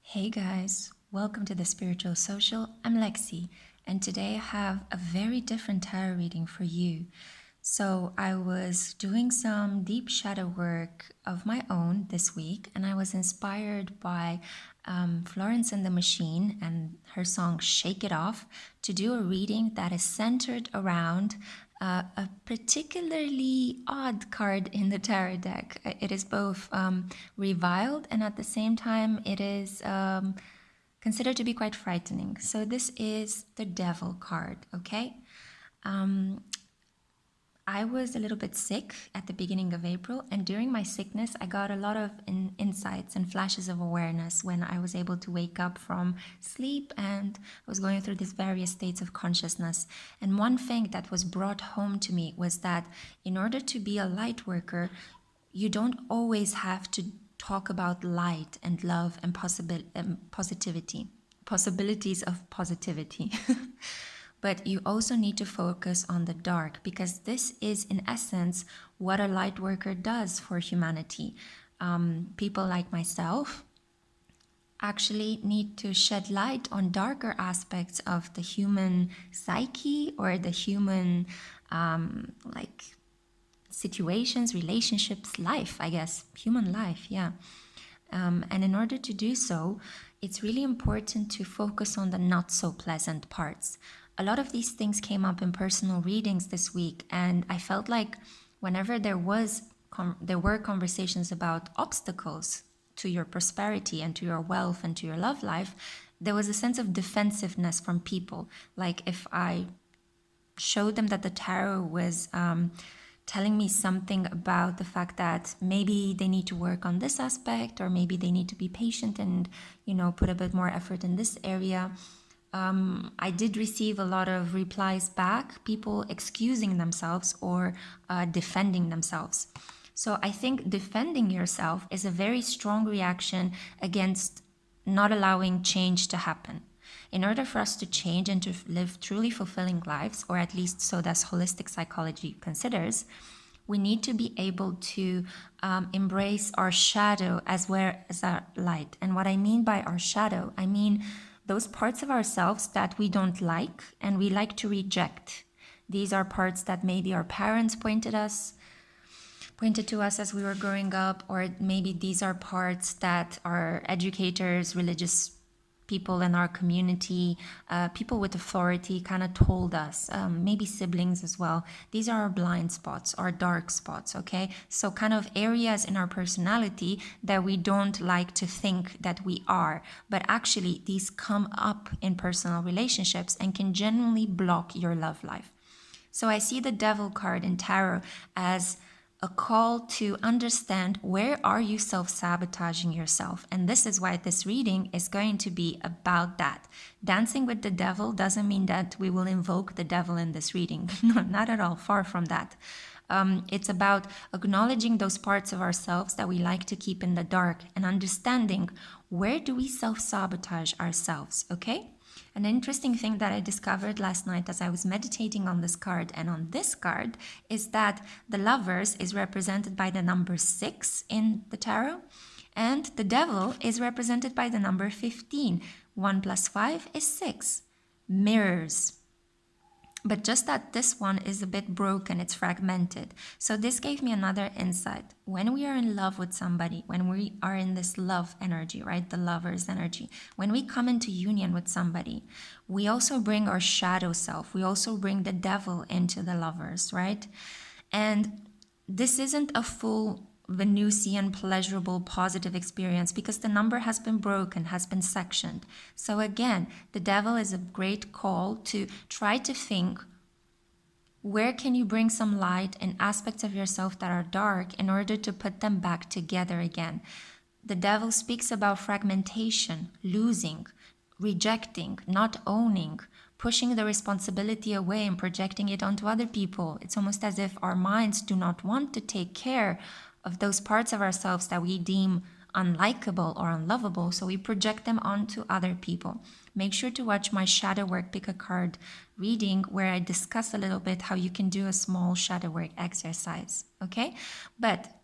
Hey guys, welcome to the Spiritual Social. I'm Lexi, and today I have a very different tarot reading for you. So, I was doing some deep shadow work of my own this week, and I was inspired by Florence and the Machine and her song Shake It Off to do a reading that is centered around a particularly odd card in the tarot deck. It is both reviled and at the same time it is considered to be quite frightening. So this is the Devil card, okay? I was a little bit sick at the beginning of April, and during my sickness, I got a lot of insights and flashes of awareness when I was able to wake up from sleep and I was going through these various states of consciousness. And one thing that was brought home to me was that in order to be a light worker, you don't always have to talk about light and love and positivity, possibilities of positivity. But you also need to focus on the dark because this is, in essence, what a light worker does for humanity. People like myself actually need to shed light on darker aspects of the human psyche or the human situations, relationships, life, I guess, human life, yeah. And in order to do so, it's really important to focus on the not so pleasant parts. A lot of these things came up in personal readings this week, and I felt like whenever there were conversations about obstacles to your prosperity and to your wealth and to your love life, there was a sense of defensiveness from people. Like if I showed them that the tarot was telling me something about the fact that maybe they need to work on this aspect, or maybe they need to be patient and, put a bit more effort in this area. I did receive a lot of replies back, people excusing themselves or defending themselves. So I think defending yourself is a very strong reaction against not allowing change to happen. In order for us to change and to live truly fulfilling lives, or at least so that holistic psychology considers, we need to be able to embrace our shadow as well as our light. And what I mean by our shadow, I mean those parts of ourselves that we don't like and we like to reject. These are parts that maybe our parents pointed to us as we were growing up, or maybe these are parts that our educators, religious people in our community, people with authority kind of told us, maybe siblings as well. These are our blind spots, our dark spots, okay? So kind of areas in our personality that we don't like to think that we are, but actually these come up in personal relationships and can genuinely block your love life. So I see the Devil card in tarot as a call to understand where are you self-sabotaging yourself. And this is why this reading is going to be about that. Dancing with the devil doesn't mean that we will invoke the devil in this reading. No, not at all, far from that. It's about acknowledging those parts of ourselves that we like to keep in the dark and understanding where do we self-sabotage ourselves, okay? An interesting thing that I discovered last night as I was meditating on this card and on this card is that the lovers is represented by the number 6 in the tarot, and the devil is represented by the number 15. 1 plus 5 is 6. Mirrors. But just that this one is a bit broken, it's fragmented. So this gave me another insight. When we are in love with somebody, when we are in this love energy, right? The lover's energy. When we come into union with somebody, we also bring our shadow self. We also bring the devil into the lovers, right? And this isn't a full Venusian, pleasurable, positive experience because the number has been broken, has been sectioned. So again, the devil is a great call to try to think, where can you bring some light in aspects of yourself that are dark in order to put them back together again? The devil speaks about fragmentation, losing, rejecting, not owning, pushing the responsibility away and projecting it onto other people. It's almost as if our minds do not want to take care of those parts of ourselves that we deem unlikable or unlovable, so we project them onto other people. Make sure to watch my shadow work pick a card reading where I discuss a little bit how you can do a small shadow work exercise, okay? But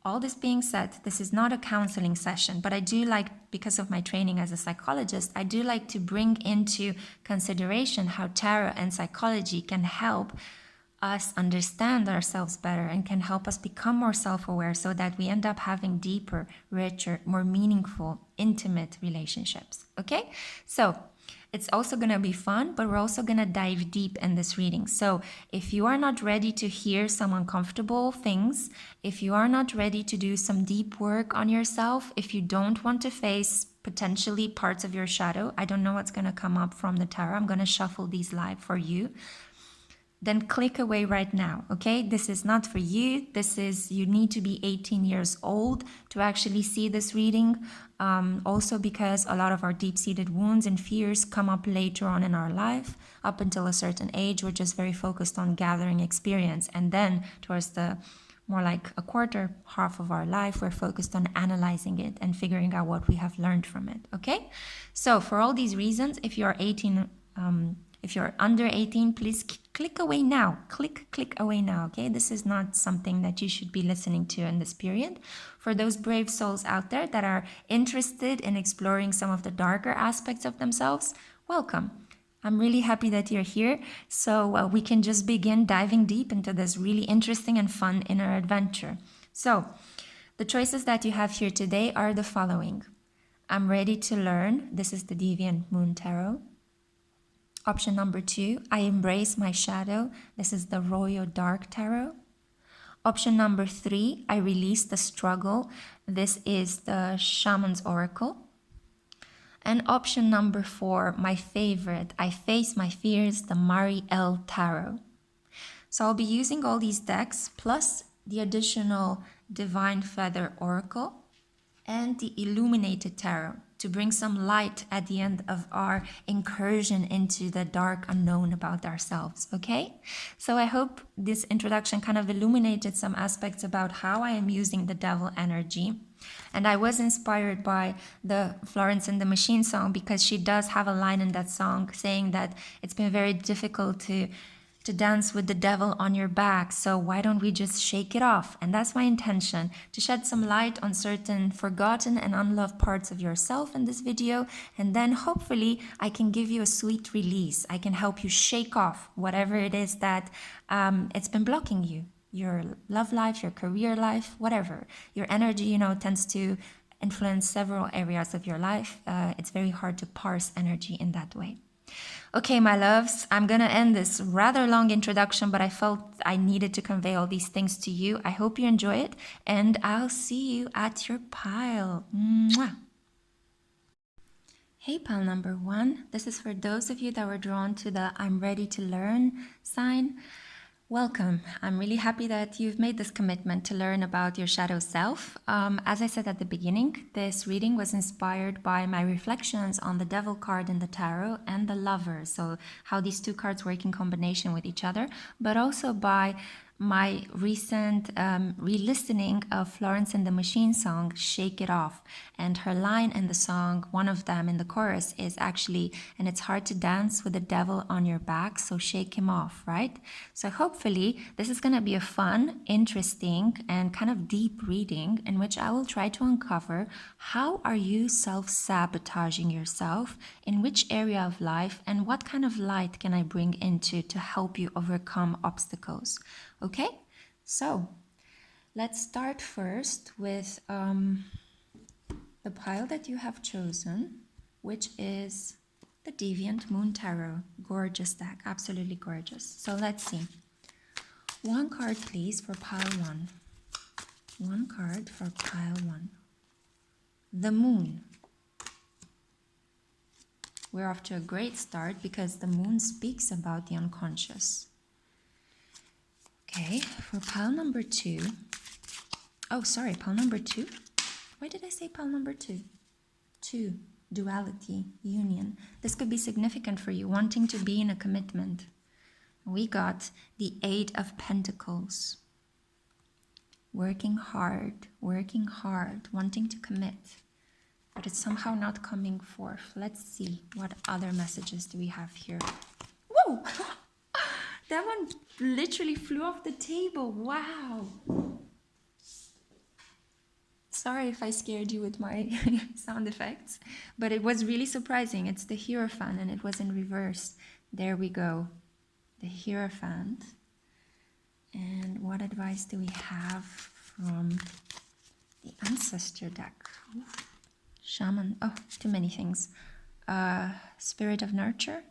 All this being said, this is not a counseling session, but I do like, because of my training as a psychologist, I do like to bring into consideration how tarot and psychology can help us understand ourselves better and can help us become more self-aware so that we end up having deeper, richer, more meaningful, intimate relationships. Okay? So it's also going to be fun, but we're also going to dive deep in this reading. So if you are not ready to hear some uncomfortable things, if you are not ready to do some deep work on yourself, if you don't want to face potentially parts of your shadow, I don't know what's going to come up from the tarot. I'm going to shuffle these live for you. Then click away right now, okay? This is not for you. You need to be 18 years old to actually see this reading. Also because a lot of our deep-seated wounds and fears come up later on in our life. Up until a certain age, we're just very focused on gathering experience. And then towards the more like a quarter, half of our life, we're focused on analyzing it and figuring out what we have learned from it, okay? So for all these reasons, if you're 18, if you're under 18, please click away now. Click away now, okay? This is not something that you should be listening to in this period. For those brave souls out there that are interested in exploring some of the darker aspects of themselves, welcome. I'm really happy that you're here. So we can just begin diving deep into this really interesting and fun inner adventure. So the choices that you have here today are the following. I'm ready to learn. This is the Deviant Moon Tarot. Option number 2, I embrace my shadow. This is the Royal Dark Tarot. Option number 3, I release the struggle. This is the Shaman's Oracle. And option number 4, my favorite, I face my fears, the Mariel Tarot. So I'll be using all these decks plus the additional Divine Feather Oracle and the Illuminated Tarot to bring some light at the end of our incursion into the dark unknown about ourselves, okay? So I hope this introduction kind of illuminated some aspects about how I am using the devil energy. And I was inspired by the Florence and the Machine song because she does have a line in that song saying that it's been very difficult to dance with the devil on your back, so why don't we just shake it off? And that's my intention, to shed some light on certain forgotten and unloved parts of yourself in this video, and then hopefully I can give you a sweet release. I can help you shake off whatever it is that it's been blocking you, your love life, your career life, whatever. Your energy, tends to influence several areas of your life. It's very hard to parse energy in that way. Okay, my loves, I'm gonna end this rather long introduction, but I felt I needed to convey all these things to you. I hope you enjoy it, and I'll see you at your pile. Mwah. Hey, pile number 1. This is for those of you that were drawn to the I'm ready to learn sign. Welcome. I'm really happy that you've made this commitment to learn about your shadow self. As I said at the beginning, this reading was inspired by my reflections on the devil card in the tarot and the lovers, so how these two cards work in combination with each other, but also by my recent re-listening of Florence and the Machine song, Shake It Off. And her line in the song, one of them in the chorus, is actually, and it's hard to dance with the devil on your back, so shake him off, right? So hopefully this is going to be a fun, interesting, and kind of deep reading in which I will try to uncover how are you self-sabotaging yourself, in which area of life, and what kind of light can I bring into to help you overcome obstacles. Okay, so let's start first with the pile that you have chosen, which is the Deviant Moon Tarot. Gorgeous deck, absolutely gorgeous. So let's see. One card, please, for pile 1. One card for pile 1. The Moon. We're off to a great start because the moon speaks about the unconscious. Okay, for pile number 2. Oh, sorry, pile number 2? Why did I say pile number 2? 2, duality, union. This could be significant for you, wanting to be in a commitment. We got the 8 of Pentacles. Working hard, wanting to commit. But it's somehow not coming forth. Let's see, what other messages do we have here? Whoa! That one literally flew off the table. Wow. Sorry if I scared you with my sound effects, but it was really surprising. It's the Hierophant and it was in reverse. There we go. The Hierophant. And what advice do we have from the Ancestor deck? Shaman. Oh, too many things. Spirit of Nurture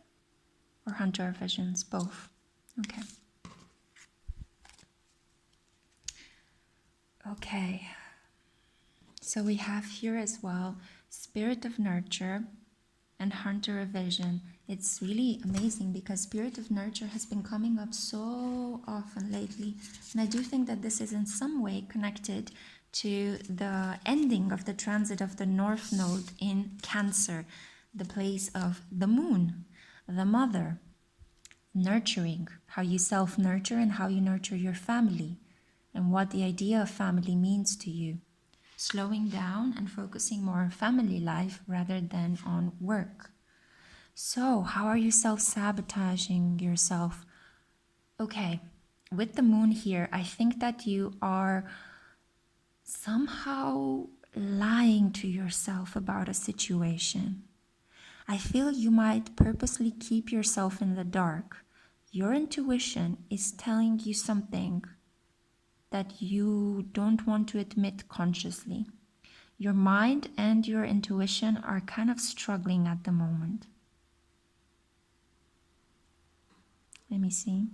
or Hunter of Visions? Both. Okay. Okay. So we have here as well Spirit of Nurture and Hunter of Vision. It's really amazing because Spirit of Nurture has been coming up so often lately. And I do think that this is in some way connected to the ending of the transit of the North Node in Cancer, the place of the moon, the mother, nurturing, how you self-nurture and how you nurture your family, and what the idea of family means to you. Slowing down and focusing more on family life rather than on work. So, how are you self-sabotaging yourself? Okay, with the moon here, I think that you are somehow lying to yourself about a situation. I feel you might purposely keep yourself in the dark. Your intuition is telling you something that you don't want to admit consciously. Your mind and your intuition are kind of struggling at the moment. Let me see.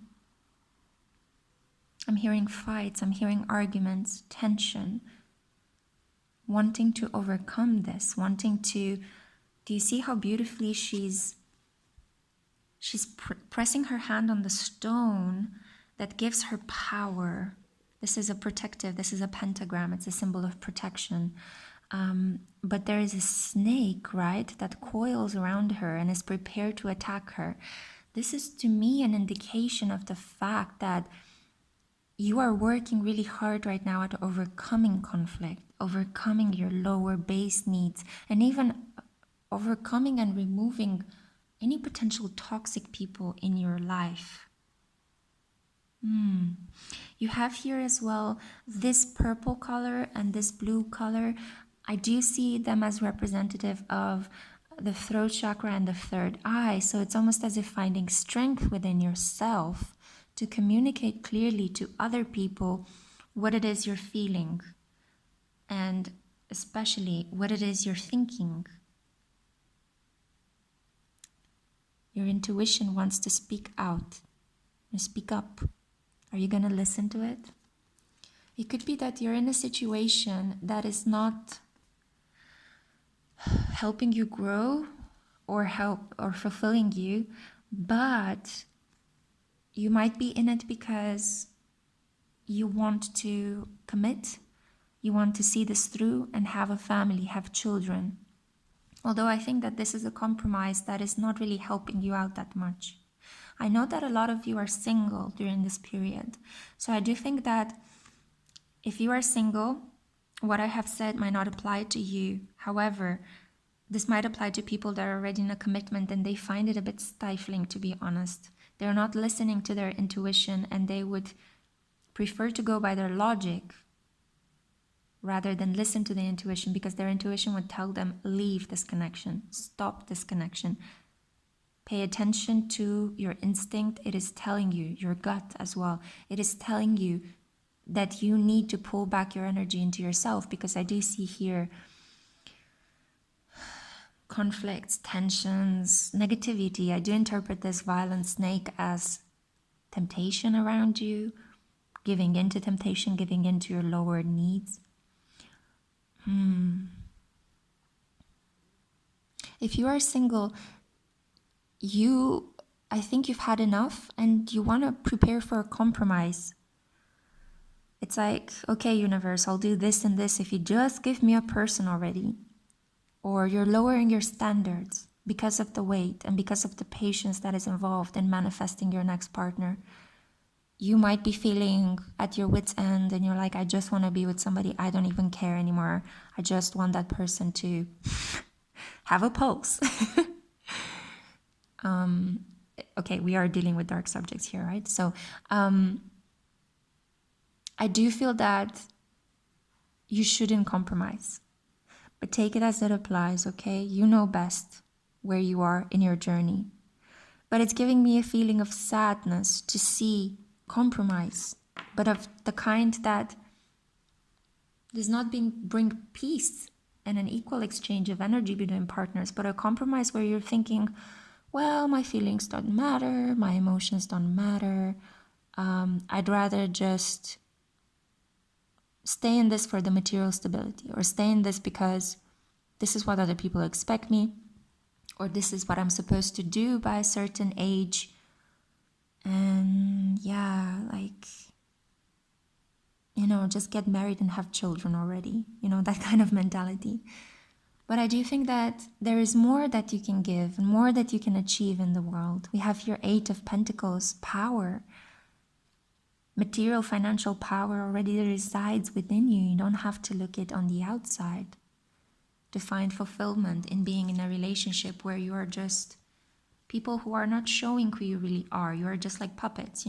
I'm hearing fights, I'm hearing arguments, tension, wanting to overcome this, wanting to... Do you see how beautifully she's pressing her hand on the stone that gives her power? This is a protective, this is a pentagram, it's a symbol of protection. But there is a snake, right, that coils around her and is prepared to attack her. This is to me an indication of the fact that you are working really hard right now at overcoming conflict, overcoming your lower base needs, and even overcoming and removing any potential toxic people in your life. You have here as well this purple color and this blue color. I do see them as representative of the throat chakra and the third eye. So it's almost as if finding strength within yourself to communicate clearly to other people what it is you're feeling and especially what it is you're thinking. Your intuition wants to speak out, speak up. Are you going to listen to it? It could be that you're in a situation that is not helping you grow or fulfilling you, but you might be in it because you want to commit, you want to see this through and have a family, have children. Although I think that this is a compromise that is not really helping you out that much. I know that a lot of you are single during this period. So I do think that if you are single, what I have said might not apply to you. However, this might apply to people that are already in a commitment and they find it a bit stifling, to be honest. They're not listening to their intuition and they would prefer to go by their logic rather than listen to the intuition, because their intuition would tell them, leave this connection, stop this connection. Pay attention to your instinct. It is telling you, your gut as well, it is telling you that you need to pull back your energy into yourself, because I do see here conflicts, tensions, negativity. I do interpret this violent snake as temptation around you, giving into temptation, giving into your lower needs. If you are single, I think you've had enough and you want to prepare for a compromise. It's like, okay, universe, I'll do this and this if you just give me a person already. Or you're lowering your standards because of the weight and because of the patience that is involved in manifesting your next partner. You might be feeling at your wit's end and you're like, I just want to be with somebody. I don't even care anymore. I just want that person to have a pulse. Okay, we are dealing with dark subjects here, right? So I do feel that you shouldn't compromise. But take it as it applies, okay? You know best where you are in your journey. But it's giving me a feeling of sadness to see compromise, but of the kind that does not bring peace and an equal exchange of energy between partners, but a compromise where you're thinking, well, my feelings don't matter, my emotions don't matter. I'd rather just stay in this for the material stability, or stay in this because this is what other people expect me, or this is what I'm supposed to do by a certain age. And yeah, like, just get married and have children already, that kind of mentality. But I do think that there is more that you can give and more that you can achieve in the world. We have your 8 of Pentacles, power. Material, financial power already resides within you. You don't have to look it on the outside to find fulfillment in being in a relationship where you are just people who are not showing who you really are. You are just like puppets,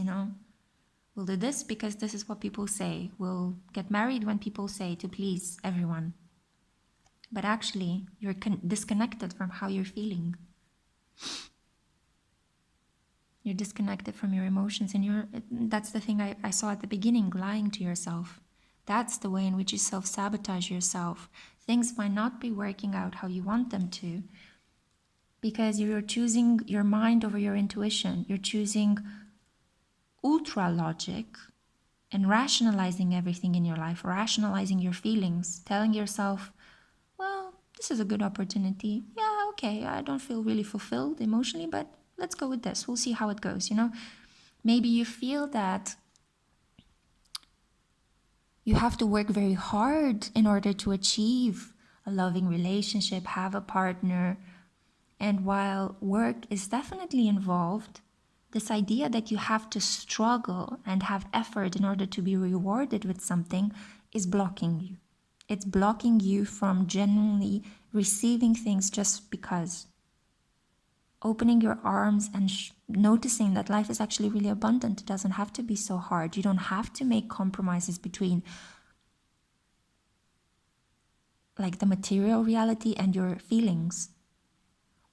We'll do this because this is what people say. We'll get married when people say, to please everyone. But actually, you're disconnected from how you're feeling. You're disconnected from your emotions, and that's the thing I saw at the beginning, lying to yourself. That's the way in which you self-sabotage yourself. Things might not be working out how you want them to, because you're choosing your mind over your intuition. You're choosing ultra logic and rationalizing everything in your life, rationalizing your feelings, telling yourself, well, this is a good opportunity. Yeah, okay, I don't feel really fulfilled emotionally, but let's go with this. We'll see how it goes, Maybe you feel that you have to work very hard in order to achieve a loving relationship, have a partner. And while work is definitely involved, this idea that you have to struggle and have effort in order to be rewarded with something is blocking you. It's blocking you from genuinely receiving things just because. Opening your arms and noticing that life is actually really abundant. It doesn't have to be so hard. You don't have to make compromises between like the material reality and your feelings.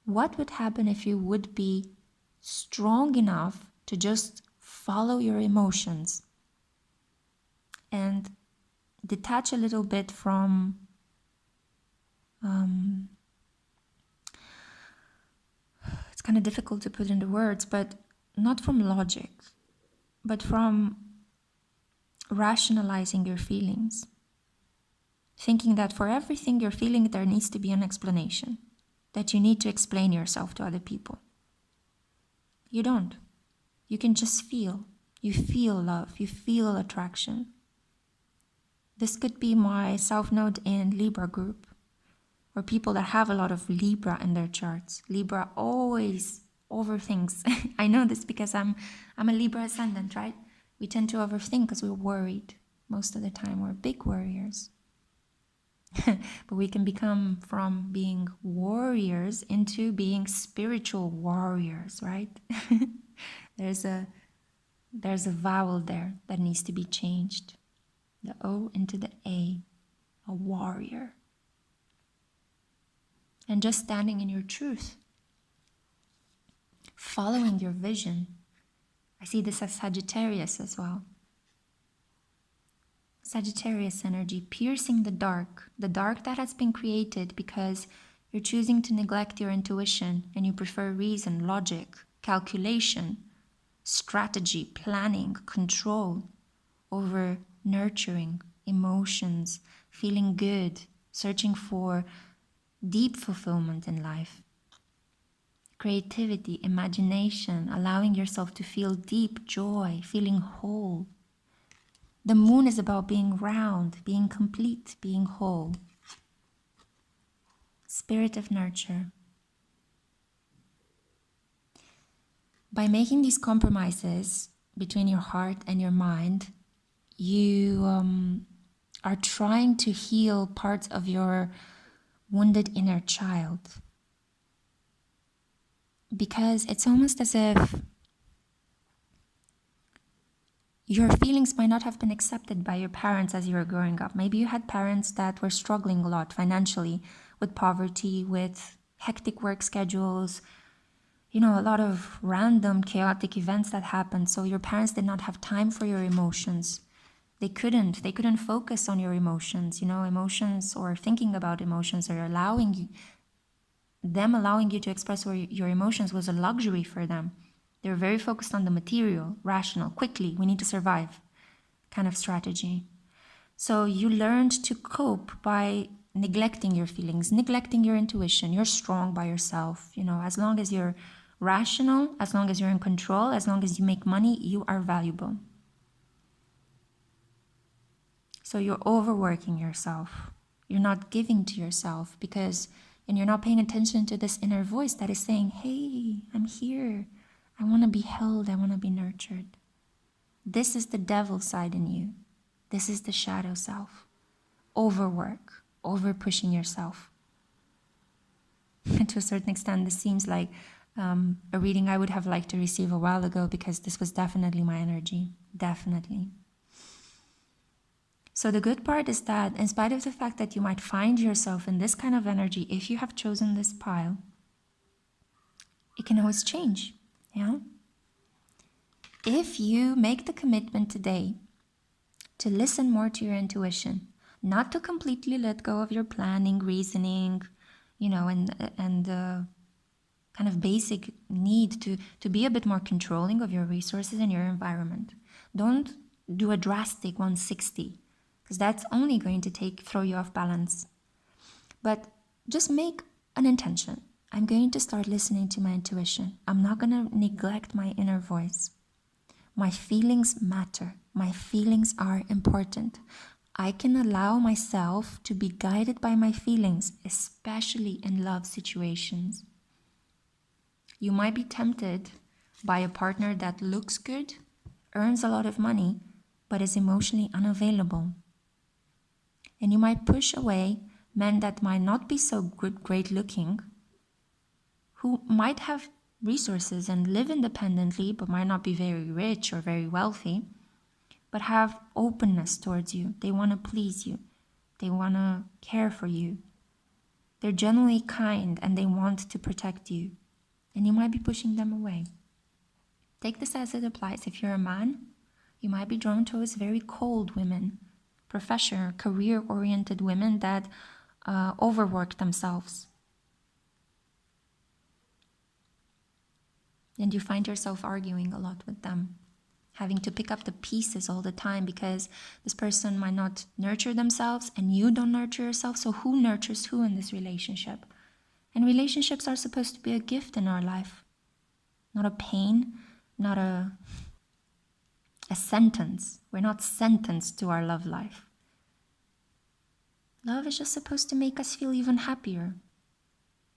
What would happen if you would be strong enough to just follow your emotions and detach a little bit from it's kind of difficult to put into words, but not from logic, but from rationalizing your feelings, thinking that for everything you're feeling there needs to be an explanation, that you need to explain yourself to other people. You don't. You can just feel. You feel love. You feel attraction. This could be my South Node in Libra group, or people that have a lot of Libra in their charts. Libra always overthinks. I know this because I'm a Libra ascendant, right? We tend to overthink because we're worried most of the time. We're big worriers. But we can become from being warriors into being spiritual warriors, right? There's a vowel there that needs to be changed. The O into the A warrior. And just standing in your truth. Following your vision. I see this as Sagittarius as well. Sagittarius energy, piercing the dark that has been created because you're choosing to neglect your intuition and you prefer reason, logic, calculation, strategy, planning, control over nurturing, emotions, feeling good, searching for deep fulfillment in life. Creativity, imagination, allowing yourself to feel deep joy, feeling whole. The moon is about being round, being complete, being whole. Spirit of nurture. By making these compromises between your heart and your mind, you are trying to heal parts of your wounded inner child. Because it's almost as if Your feelings might not have been accepted by your parents as you were growing up. Maybe you had parents that were struggling a lot financially, with poverty, with hectic work schedules, a lot of random chaotic events that happened. So your parents did not have time for your emotions. They couldn't focus on your emotions. Emotions, or thinking about emotions, or allowing you to express your emotions was a luxury for them. They were very focused on the material, rational, quickly, we need to survive kind of strategy. So you learned to cope by neglecting your feelings, neglecting your intuition. You're strong by yourself. As long as you're rational, as long as you're in control, as long as you make money, you are valuable. So you're overworking yourself. You're not giving to yourself and you're not paying attention to this inner voice that is saying, hey, I'm here. I want to be held. I want to be nurtured. This is the devil side in you. This is the shadow self. Overwork, over pushing yourself. And to a certain extent, this seems like a reading I would have liked to receive a while ago, because this was definitely my energy. Definitely. So the good part is that in spite of the fact that you might find yourself in this kind of energy, if you have chosen this pile, it can always change. Yeah. If you make the commitment today to listen more to your intuition, not to completely let go of your planning, reasoning, and the kind of basic need to be a bit more controlling of your resources and your environment. Don't do a drastic 160, because that's only going to throw you off balance. But just make an intention. I'm going to start listening to my intuition. I'm not going to neglect my inner voice. My feelings matter. My feelings are important. I can allow myself to be guided by my feelings, especially in love situations. You might be tempted by a partner that looks good, earns a lot of money, but is emotionally unavailable. And you might push away men that might not be so great looking, who might have resources and live independently, but might not be very rich or very wealthy, but have openness towards you. They want to please you. They want to care for you. They're genuinely kind and they want to protect you. And you might be pushing them away. Take this as it applies. If you're a man, you might be drawn towards very cold women, professional, career-oriented women that overwork themselves. And you find yourself arguing a lot with them, having to pick up the pieces all the time, because this person might not nurture themselves and you don't nurture yourself. So who nurtures who in this relationship? And relationships are supposed to be a gift in our life, not a pain, not a sentence. We're not sentenced to our love life. Love is just supposed to make us feel even happier,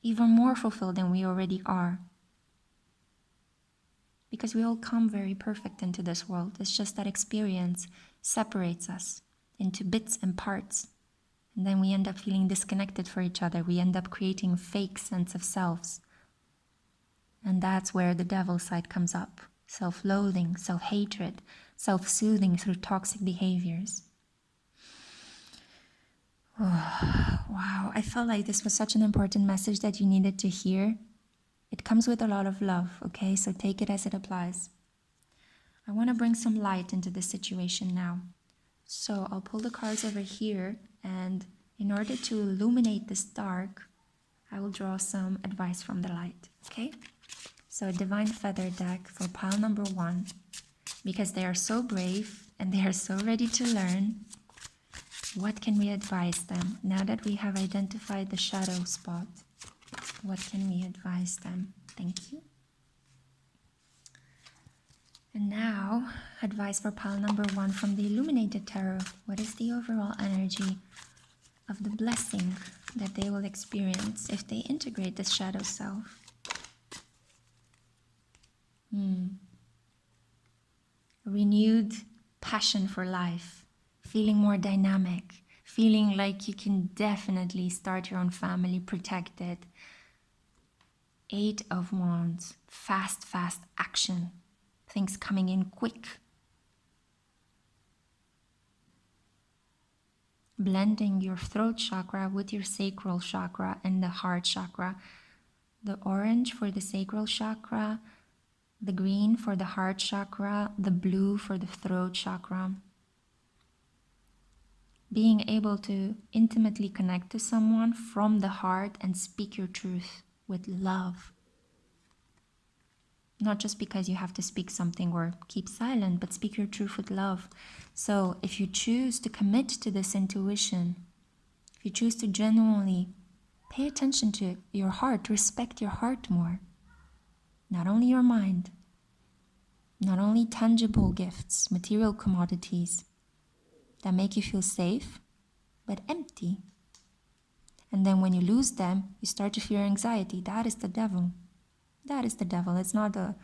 even more fulfilled than we already are. Because we all come very perfect into this world. It's just that experience separates us into bits and parts. And then we end up feeling disconnected for each other. We end up creating a fake sense of selves. And that's where the devil side comes up. Self-loathing, self-hatred, self-soothing through toxic behaviors. Oh, wow, I felt like this was such an important message that you needed to hear. It comes with a lot of love, okay? So take it as it applies. I want to bring some light into this situation now. So I'll pull the cards over here, and in order to illuminate this dark, I will draw some advice from the light, okay? So a divine feather deck for pile number 1, because they are so brave and they are so ready to learn. What can we advise them now that we have identified the shadow spot? What can we advise them? Thank you. And now, advice for pile number 1 from the Illuminated Tarot. What is the overall energy of the blessing that they will experience if they integrate this shadow self? Renewed passion for life, feeling more dynamic, feeling like you can definitely start your own family, protect it. 8 of Wands, fast action, things coming in quick. blending your throat chakra with your sacral chakra and the heart chakra. The orange for the sacral chakra, the green for the heart chakra, the blue for the throat chakra. Being able to intimately connect to someone from the heart and speak your truth with love. Not just because you have to speak something or keep silent, but speak your truth with love. So if you choose to commit to this intuition, if you choose to genuinely pay attention to your heart, respect your heart more, not only your mind, not only tangible gifts, material commodities that make you feel safe, but empty. And then when you lose them, you start to feel anxiety. That is the devil. That is the devil. It's not a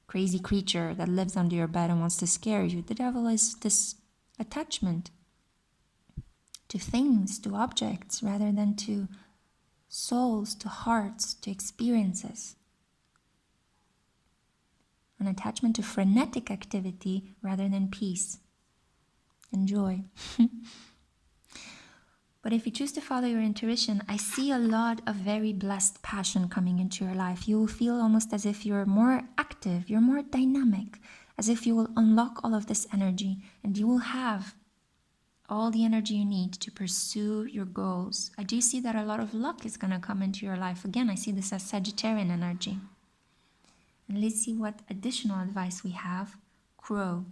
crazy creature that lives under your bed and wants to scare you. The devil is this attachment to things, to objects, rather than to souls, to hearts, to experiences. An attachment to frenetic activity rather than peace and joy. But if you choose to follow your intuition, I see a lot of very blessed passion coming into your life. You will feel almost as if you're more active, you're more dynamic, as if you will unlock all of this energy and you will have all the energy you need to pursue your goals. I do see that a lot of luck is going to come into your life. Again, I see this as Sagittarian energy. And let's see what additional advice we have. Crow.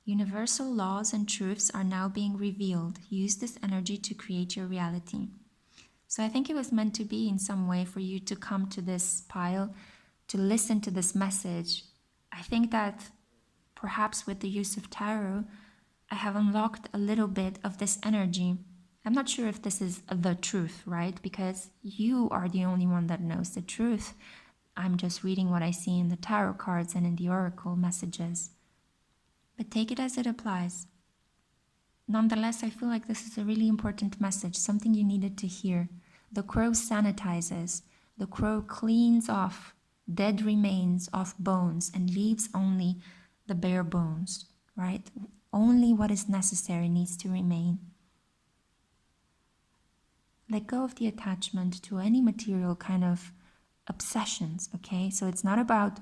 Universal laws and truths are now being revealed. Use this energy to create your reality. So I think it was meant to be in some way for you to come to this pile, to listen to this message. I think that perhaps with the use of tarot, I have unlocked a little bit of this energy. I'm not sure if this is the truth, right? Because you are the only one that knows the truth. I'm just reading what I see in the tarot cards and in the oracle messages. But take it as it applies. Nonetheless, I feel like this is a really important message, something you needed to hear. The crow sanitizes. The crow cleans off dead remains of bones and leaves only the bare bones, right? Only what is necessary needs to remain. Let go of the attachment to any material kind of obsessions, okay? So it's not about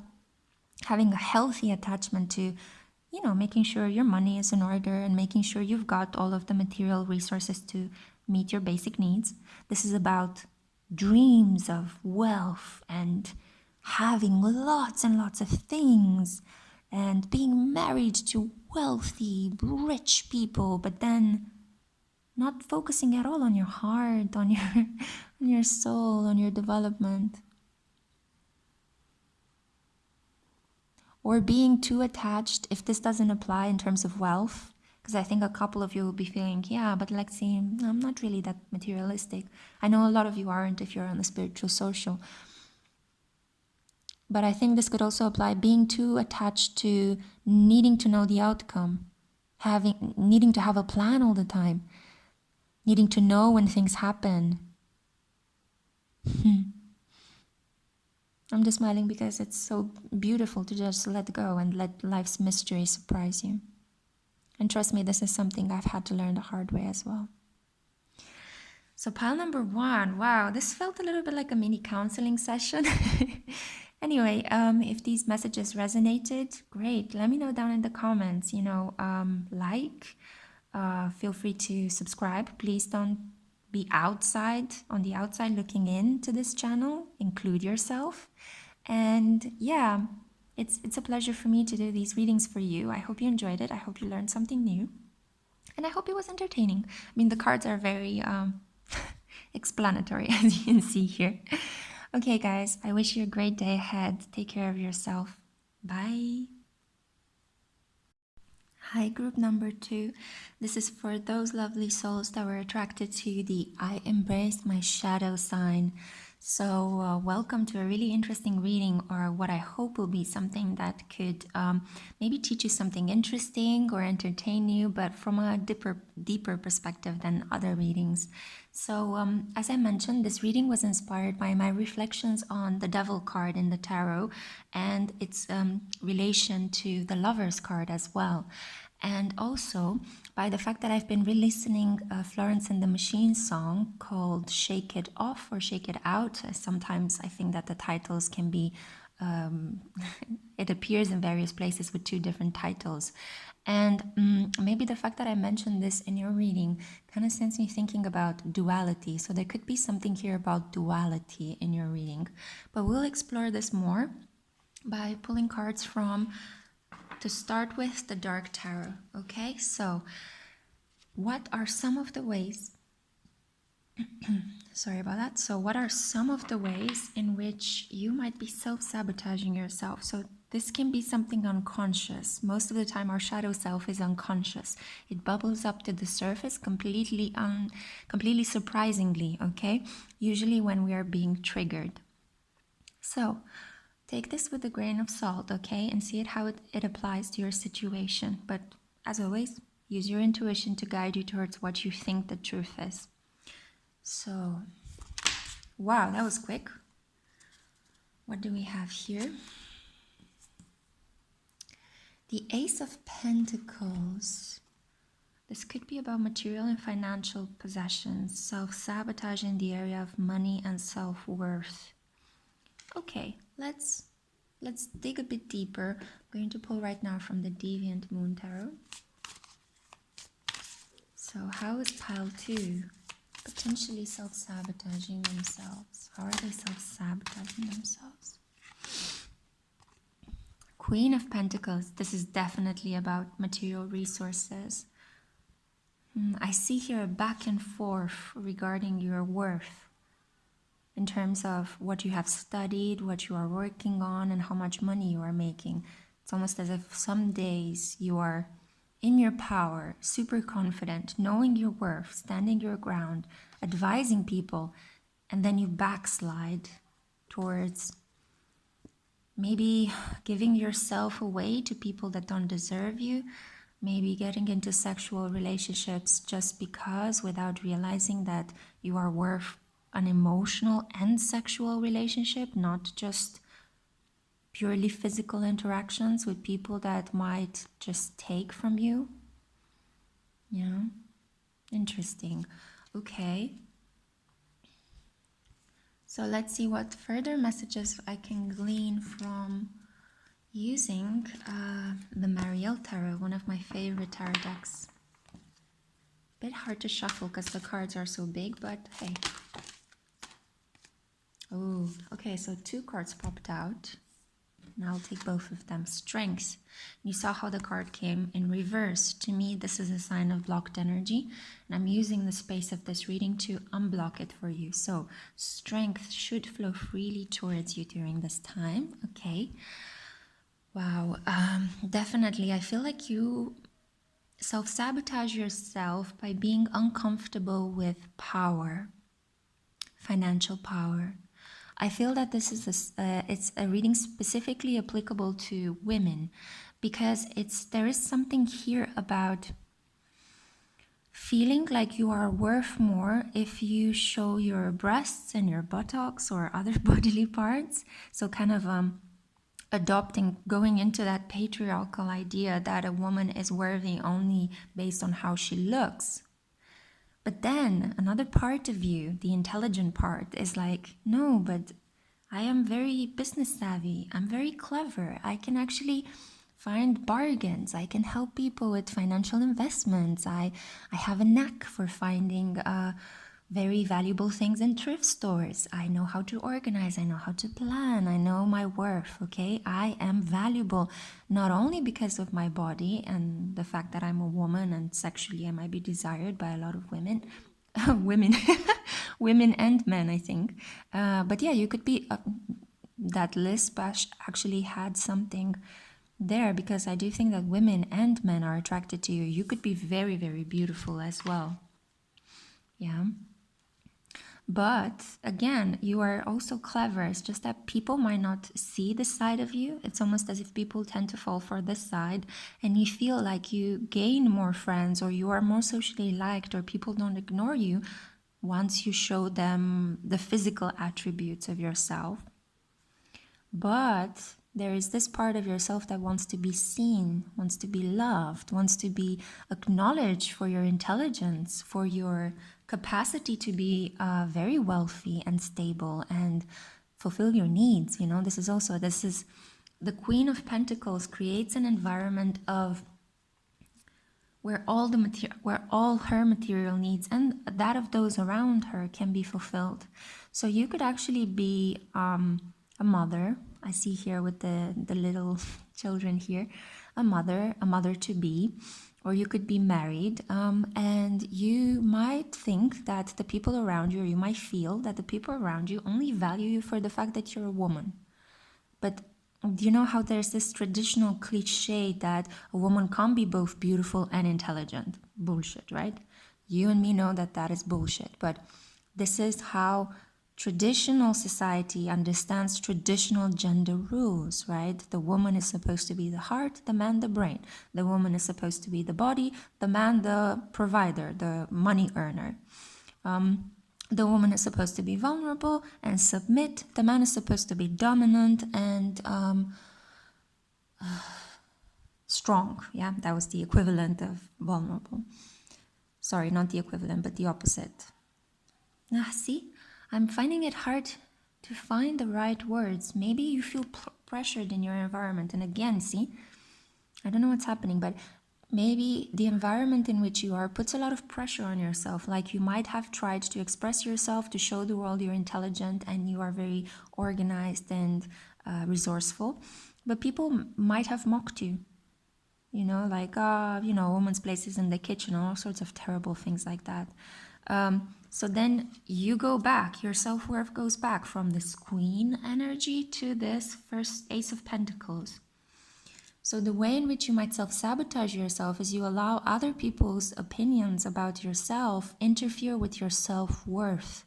having a healthy attachment to, making sure your money is in order and making sure you've got all of the material resources to meet your basic needs. This is about dreams of wealth and having lots and lots of things and being married to wealthy, rich people, but then not focusing at all on your heart, on your soul, on your development. Or being too attached, if this doesn't apply in terms of wealth, because I think a couple of you will be feeling, yeah, but Lexi, I'm not really that materialistic. I know a lot of you aren't if you're on the spiritual social. But I think this could also apply being too attached to needing to know the outcome, needing to have a plan all the time, needing to know when things happen. I'm just smiling because it's so beautiful to just let go and let life's mystery surprise you. And trust me, this is something I've had to learn the hard way as well. So pile number 1, wow, this felt a little bit like a mini counseling session. Anyway, if these messages resonated, great. Let me know down in the comments, feel free to subscribe. Please don't be on the outside looking in to this channel. Include yourself. And yeah, it's a pleasure for me to do these readings for you. I hope you enjoyed it. I hope you learned something new. And I hope it was entertaining. I mean, the cards are very explanatory, as you can see here. Okay, guys, I wish you a great day ahead. Take care of yourself. Bye. Hi, group number 2. This is for those lovely souls that were attracted to the I Embraced My Shadow sign. So welcome to a really interesting reading, or what I hope will be something that could maybe teach you something interesting or entertain you, but from a deeper perspective than other readings. So as I mentioned, this reading was inspired by my reflections on the Devil card in the tarot and its relation to the Lovers card as well. And also by the fact that I've been re-listening Florence and the Machine song called Shake It Off or Shake It Out. Sometimes I think that the titles can be, it appears in various places with two different titles. And maybe the fact that I mentioned this in your reading kind of sends me thinking about duality. So there could be something here about duality in your reading. But we'll explore this more by pulling cards from, to start with, the Dark Tarot. Okay, so what are some of the ways, sorry about that. So what are some of the ways in which you might be self-sabotaging yourself? So this can be something unconscious. Most of the time our shadow self is unconscious. It bubbles up to the surface completely surprisingly, okay? Usually when we are being triggered. So take this with a grain of salt, okay? And see how it applies to your situation. But as always, use your intuition to guide you towards what you think the truth is. So, wow, that was quick. What do we have here? The Ace of Pentacles. This could be about material and financial possessions, self-sabotage in the area of money and self-worth. Okay, let's dig a bit deeper. I'm going to pull right now from the Deviant Moon Tarot. So how is pile 2 potentially self-sabotaging themselves? How are they self-sabotaging themselves? Queen of Pentacles. This is definitely about material resources. I see here a back and forth regarding your worth in terms of what you have studied, what you are working on, and how much money you are making. It's almost as if some days you are in your power, super confident, knowing your worth, standing your ground, advising people, and then you backslide towards maybe giving yourself away to people that don't deserve you, maybe getting into sexual relationships just because, without realizing that you are worth an emotional and sexual relationship, not just purely physical interactions with people that might just take from you. Yeah, interesting. Okay. So let's see what further messages I can glean from using the Marielle Tarot, one of my favorite tarot decks. Bit hard to shuffle because the cards are so big, but hey. Oh, okay, so 2 cards popped out. And I'll take both of them. Strength. You saw how the card came in reverse. To me, this is a sign of blocked energy. And I'm using the space of this reading to unblock it for you. So strength should flow freely towards you during this time. Okay. Wow. Definitely. I feel like you self-sabotage yourself by being uncomfortable with power, financial power. I feel that this is it's a reading specifically applicable to women, because there is something here about feeling like you are worth more if you show your breasts and your buttocks or other bodily parts. So kind of going into that patriarchal idea that a woman is worthy only based on how she looks. But then another part of you, the intelligent part, is like, no, but I am very business savvy. I'm very clever. I can actually find bargains. I can help people with financial investments. I have a knack for finding very valuable things in thrift stores. I know how to organize. I know how to plan. I know my worth, okay? I am valuable, not only because of my body and the fact that I'm a woman and sexually I might be desired by a lot of women, women and men, I think. But yeah, you could be, that lisp actually had something there, because I do think that women and men are attracted to you. You could be very, very beautiful as well. Yeah. But again, you are also clever. It's just that people might not see this side of you. It's almost as if people tend to fall for this side, and you feel like you gain more friends, or you are more socially liked, or people don't ignore you once you show them the physical attributes of yourself. But There is this part of yourself that wants to be seen, wants to be loved, wants to be acknowledged for your intelligence, for your capacity to be very wealthy and stable and fulfill your needs. You know, this is the Queen of Pentacles creates an environment of where all her material needs and that of those around her can be fulfilled. So you could actually be a mother. I see here with the little children here, a mother to be, or you could be married, and you might think that the people around you, or you might feel that the people around you only value you for the fact that you're a woman. But do you know how there's this traditional cliche that a woman can't be both beautiful and intelligent? Bullshit, right? You and me know that that is bullshit. But this is how traditional society understands traditional gender rules, right? The woman is supposed to be the heart, the man the brain. The woman is supposed to be the body, the man the provider, the money earner. The woman is supposed to be vulnerable and submit. The man is supposed to be dominant and strong. Yeah, that was the equivalent of vulnerable. Sorry, not the equivalent, but the opposite. See, I'm finding it hard to find the right words. Maybe you feel pressured in your environment. And again, see, I don't know what's happening, but maybe the environment in which you are puts a lot of pressure on yourself. Like you might have tried to express yourself, to show the world you're intelligent and you are very organized and resourceful. But people might have mocked you. You know, like, you know, woman's place is in the kitchen, all sorts of terrible things like that. So then you go back, your self-worth goes back from this queen energy to this first Ace of Pentacles. So the way in which you might self-sabotage yourself is you allow other people's opinions about yourself interfere with your self-worth.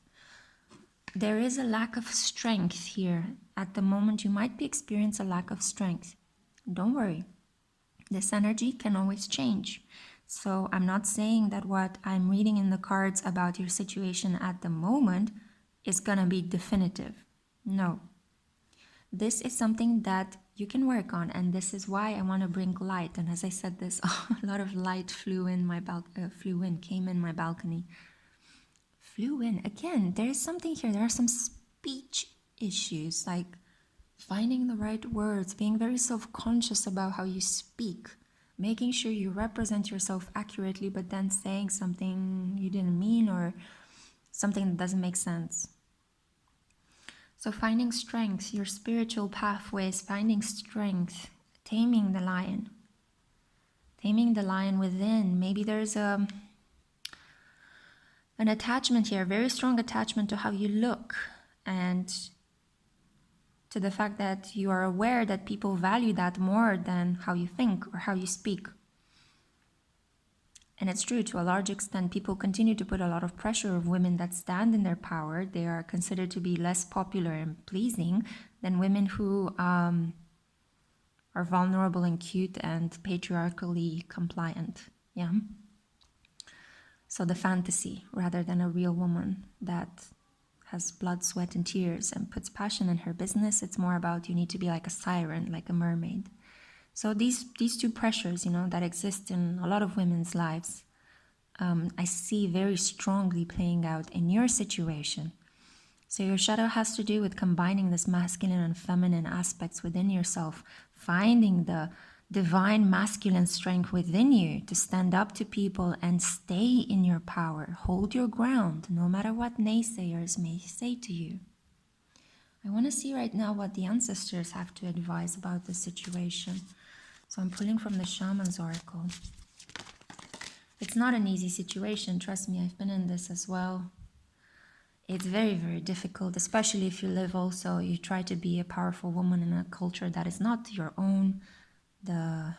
There is a lack of strength here. At the moment, you might be experiencing a lack of strength. Don't worry. This energy can always change. So I'm not saying that what I'm reading in the cards about your situation at the moment is going to be definitive. No. This is something that you can work on, and this is why I want to bring light. And as I said this, a lot of light came in my balcony. Flew in. Again, there is something here. There are some speech issues, like finding the right words, being very self-conscious about how you speak, making sure you represent yourself accurately, but then saying something you didn't mean or something that doesn't make sense. So finding strength, your spiritual pathways, finding strength, taming the lion within. Maybe there's an attachment here, a very strong attachment to how you look and to the fact that you are aware that people value that more than how you think or how you speak. And it's true, to a large extent, people continue to put a lot of pressure of women that stand in their power. They are considered to be less popular and pleasing than women who are vulnerable and cute and patriarchally compliant. Yeah. So the fantasy rather than a real woman that has blood, sweat, and tears and puts passion in her business. It's more about you need to be like a siren, like a mermaid. So these two pressures, you know, that exist in a lot of women's lives, I see very strongly playing out in your situation. So your shadow has to do with combining this masculine and feminine aspects within yourself, finding the divine masculine strength within you to stand up to people and stay in your power. Hold your ground, no matter what naysayers may say to you. I want to see right now what the ancestors have to advise about this situation. So I'm pulling from the Shaman's Oracle. It's not an easy situation, trust me, I've been in this as well. It's very, very difficult, especially if you live also, you try to be a powerful woman in a culture that is not your own. The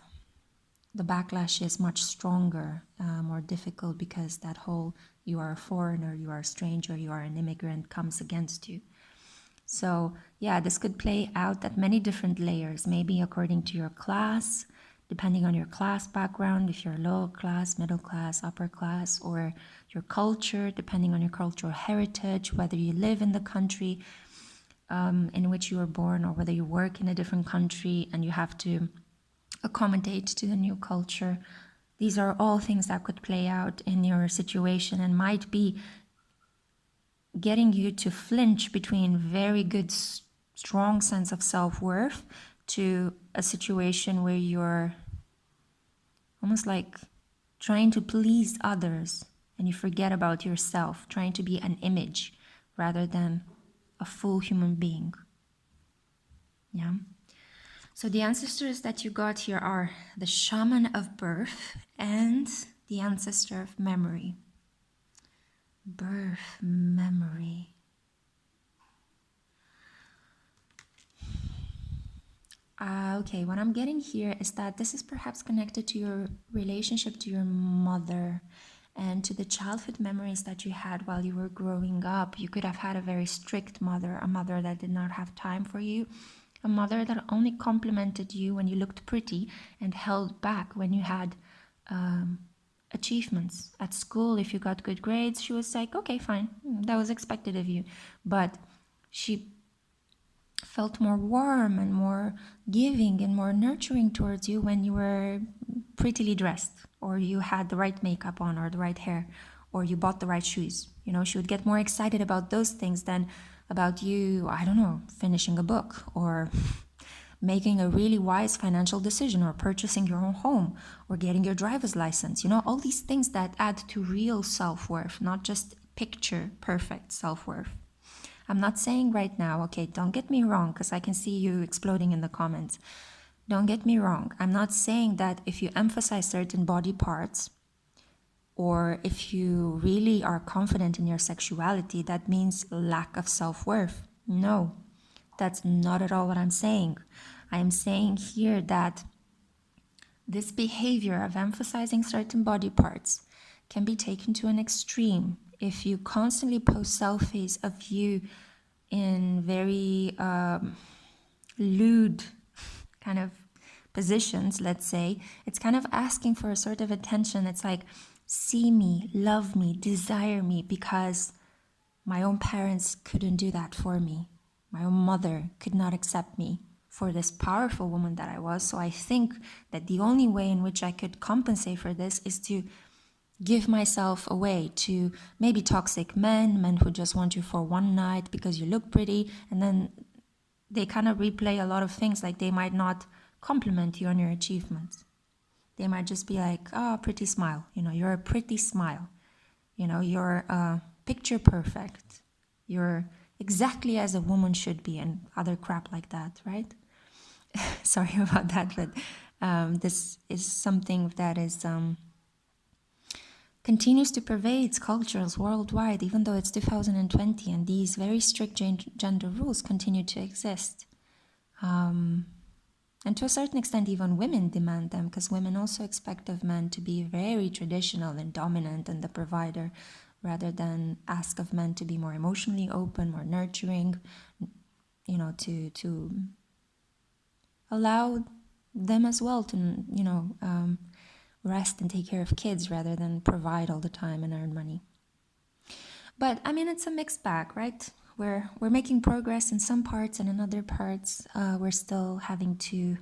backlash is much stronger, more difficult, because that whole you are a foreigner, you are a stranger, you are an immigrant comes against you. So yeah, this could play out at many different layers, maybe according to your class, depending on your class background, if you're low class, middle class, upper class, or your culture, depending on your cultural heritage, whether you live in the country. in which you were born, or whether you work in a different country and you have to accommodate to the new culture. These are all things that could play out in your situation and might be getting you to flinch between very good, strong sense of self-worth to a situation where you're almost like trying to please others and you forget about yourself, trying to be an image rather than a full human being. Yeah. So the ancestors that you got here are the shaman of birth and the ancestor of memory. Birth, memory. Okay, what I'm getting here is that this is perhaps connected to your relationship to your mother and to the childhood memories that you had while you were growing up. You could have had a very strict mother, a mother that did not have time for you, a mother that only complimented you when you looked pretty and held back when you had achievements. At school, if you got good grades, she was like, okay, fine, that was expected of you. But she felt more warm and more giving and more nurturing towards you when you were prettily dressed, or you had the right makeup on, or the right hair, or you bought the right shoes. You know, she would get more excited about those things than about you, I don't know, finishing a book, or making a really wise financial decision, or purchasing your own home, or getting your driver's license. You know, all these things that add to real self-worth, not just picture perfect self-worth. I'm not saying right now, okay, don't get me wrong, because I can see you exploding in the comments. Don't get me wrong. I'm not saying that if you emphasize certain body parts, or if you really are confident in your sexuality, that means lack of self-worth. No, that's not at all what I'm saying. I am saying here that this behavior of emphasizing certain body parts can be taken to an extreme if you constantly post selfies of you in very lewd kind of positions, let's say. It's kind of asking for a sort of attention. It's like, see me, love me, desire me, because my own parents couldn't do that for me. My own mother could not accept me for this powerful woman that I was. So I think that the only way in which I could compensate for this is to give myself away to maybe toxic men who just want you for one night because you look pretty, and then they kind of replay a lot of things. Like, they might not compliment you on your achievements. They might just be like, oh, pretty smile. You know, you're a pretty smile. You know, you're picture perfect. You're exactly as a woman should be, and other crap like that, right? Sorry about that, but this is something that is continues to pervade cultures worldwide, even though it's 2020 and these very strict gender rules continue to exist. And to a certain extent, even women demand them, because women also expect of men to be very traditional and dominant and the provider, rather than ask of men to be more emotionally open, more nurturing, you know, to allow them as well to, you know, rest and take care of kids rather than provide all the time and earn money. But I mean, it's a mixed bag, right? We're making progress in some parts, and in other parts we're still having to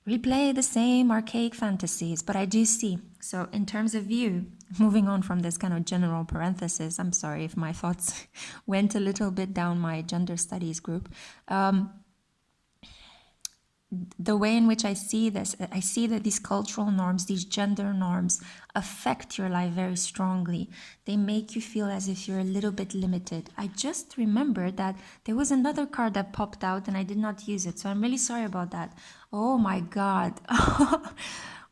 replay the same archaic fantasies. But I do see, so in terms of you, moving on from this kind of general parenthesis, I'm sorry if my thoughts went a little bit down my gender studies group. The way in which I see this, I see that these cultural norms, these gender norms, affect your life very strongly. They make you feel as if you're a little bit limited. I just remembered that there was another card that popped out and I did not use it, so I'm really sorry about that. Oh my God.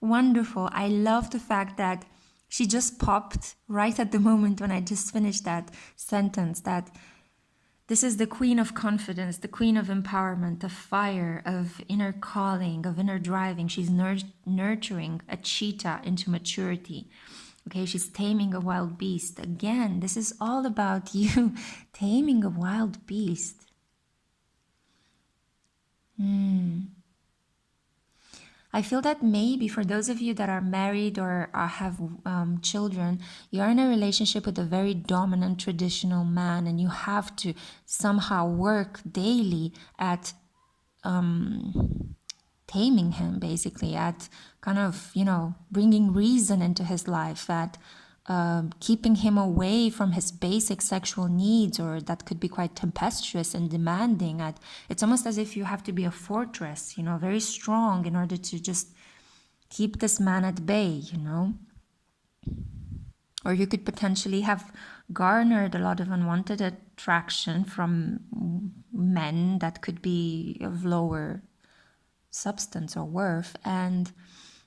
Wonderful. I love the fact that she just popped right at the moment when I just finished that sentence, that this is the queen of confidence, the queen of empowerment, of fire, of inner calling, of inner driving. She's nurturing a cheetah into maturity. Okay, she's taming a wild beast. Again, this is all about you taming a wild beast. I feel that maybe for those of you that are married or have children, you're in a relationship with a very dominant traditional man, and you have to somehow work daily at taming him, basically, at kind of, bringing reason into his life, at keeping him away from his basic sexual needs, or that could be quite tempestuous and demanding. It's almost as if you have to be a fortress, very strong in order to just keep this man at bay, Or you could potentially have garnered a lot of unwanted attraction from men that could be of lower substance or worth, and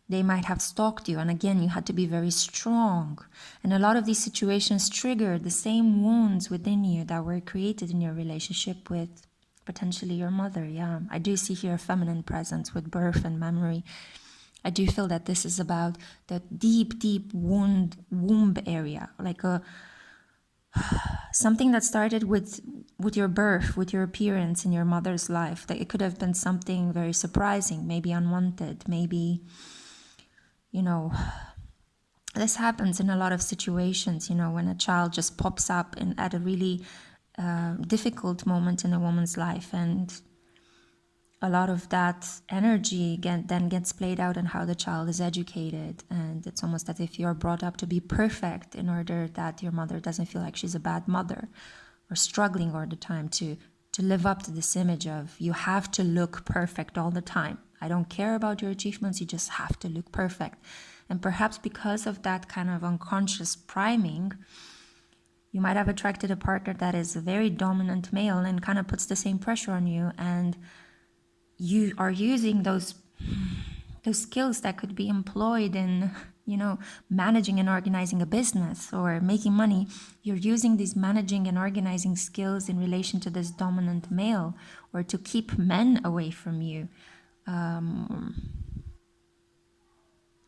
they might have stalked you, and again you had to be very strong, and a lot of these situations trigger the same wounds within you that were created in your relationship with potentially your mother. I do see here a feminine presence with birth and memory. I do feel that this is about the deep womb area, like something that started with your birth, with your appearance in your mother's life. That it could have been something very surprising, maybe unwanted, maybe, this happens in a lot of situations, when a child just pops up at a really difficult moment in a woman's life, and a lot of that energy then gets played out in how the child is educated. And it's almost as if you're brought up to be perfect in order that your mother doesn't feel like she's a bad mother, or struggling all the time to live up to this image of you have to look perfect all the time. I don't care about your achievements, you just have to look perfect. And perhaps because of that kind of unconscious priming, you might have attracted a partner that is a very dominant male and kind of puts the same pressure on you, and you are using those skills that could be employed in, managing and organizing a business or making money. You're using these managing and organizing skills in relation to this dominant male, or to keep men away from you.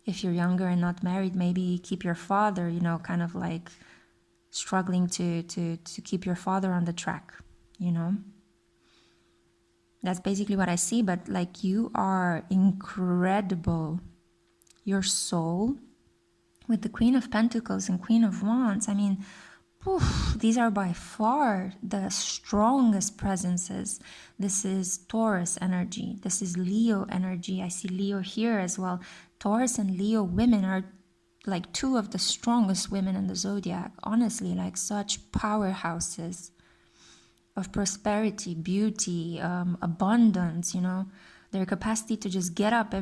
If you're younger and not married, maybe keep your father, kind of like struggling to keep your father on the track, That's basically what I see. But like, you are incredible. Your soul, with the Queen of Pentacles and Queen of Wands, I mean, these are by far the strongest presences. This is Taurus energy. This is Leo energy. I see Leo here as well. Taurus and Leo women are like two of the strongest women in the zodiac. Honestly, like such powerhouses of prosperity, beauty, abundance, their capacity to just get up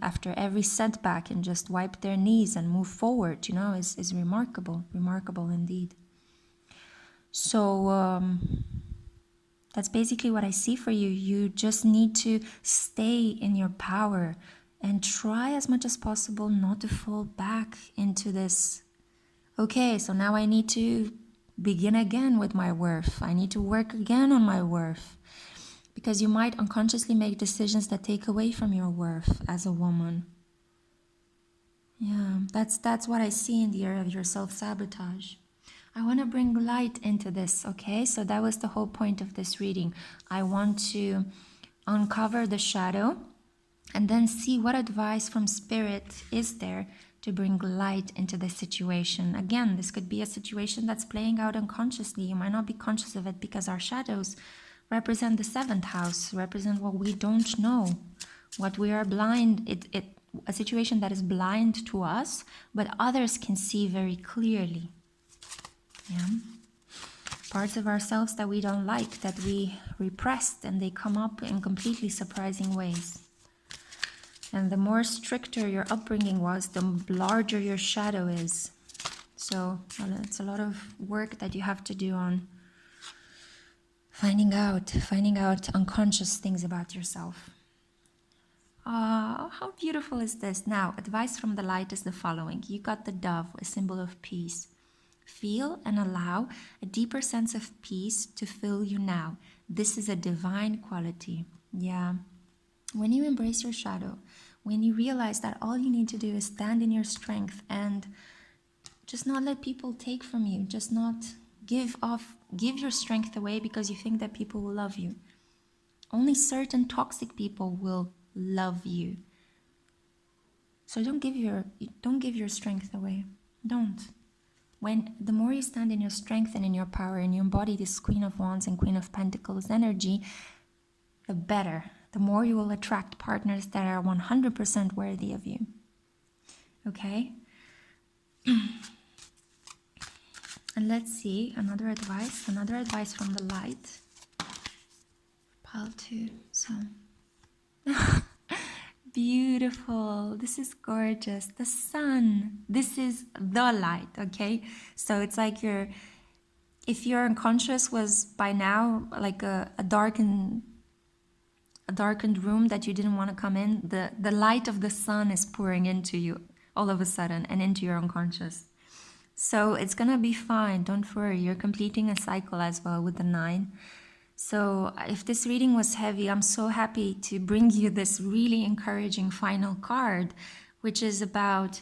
after every setback and just wipe their knees and move forward, is remarkable indeed. So that's basically what I see for you. You just need to stay in your power and try as much as possible not to fall back into this, okay, so now I need to begin again with my worth. I need to work again on my worth. Because you might unconsciously make decisions that take away from your worth as a woman. Yeah, that's what I see in the area of your self-sabotage. I want to bring light into this, okay? So that was the whole point of this reading. I want to uncover the shadow and then see what advice from Spirit is there to bring light into the situation. Again, this could be a situation that's playing out unconsciously. You might not be conscious of it because our shadows represent the 7th house, represent what we don't know, what we are blind, a situation that is blind to us, but others can see very clearly. Yeah. Parts of ourselves that we don't like, that we repressed, and they come up in completely surprising ways. And the more stricter your upbringing was, the larger your shadow is. So it's a lot of work that you have to do on finding out unconscious things about yourself. How beautiful is this? Now, advice from the light is the following. You got the dove, a symbol of peace. Feel and allow a deeper sense of peace to fill you now. This is a divine quality. Yeah. When you embrace your shadow, when you realize that all you need to do is stand in your strength and just not let people take from you, just not give your strength away because you think that people will love you. Only certain toxic people will love you. So don't give your strength away. Don't. When the more you stand in your strength and in your power and you embody this Queen of Wands and Queen of Pentacles energy, the better. The more you will attract partners that are 100% worthy of you. Okay? And let's see, another advice from the light. Pile 2, so. Beautiful. This is gorgeous. The sun. This is the light, okay? So it's like if your unconscious was by now like a darkened room that you didn't want to come in, the light of the sun is pouring into you all of a sudden and into your unconscious. So it's gonna be fine. Don't worry. You're completing a cycle as well with the 9. So if this reading was heavy, I'm so happy to bring you this really encouraging final card, which is about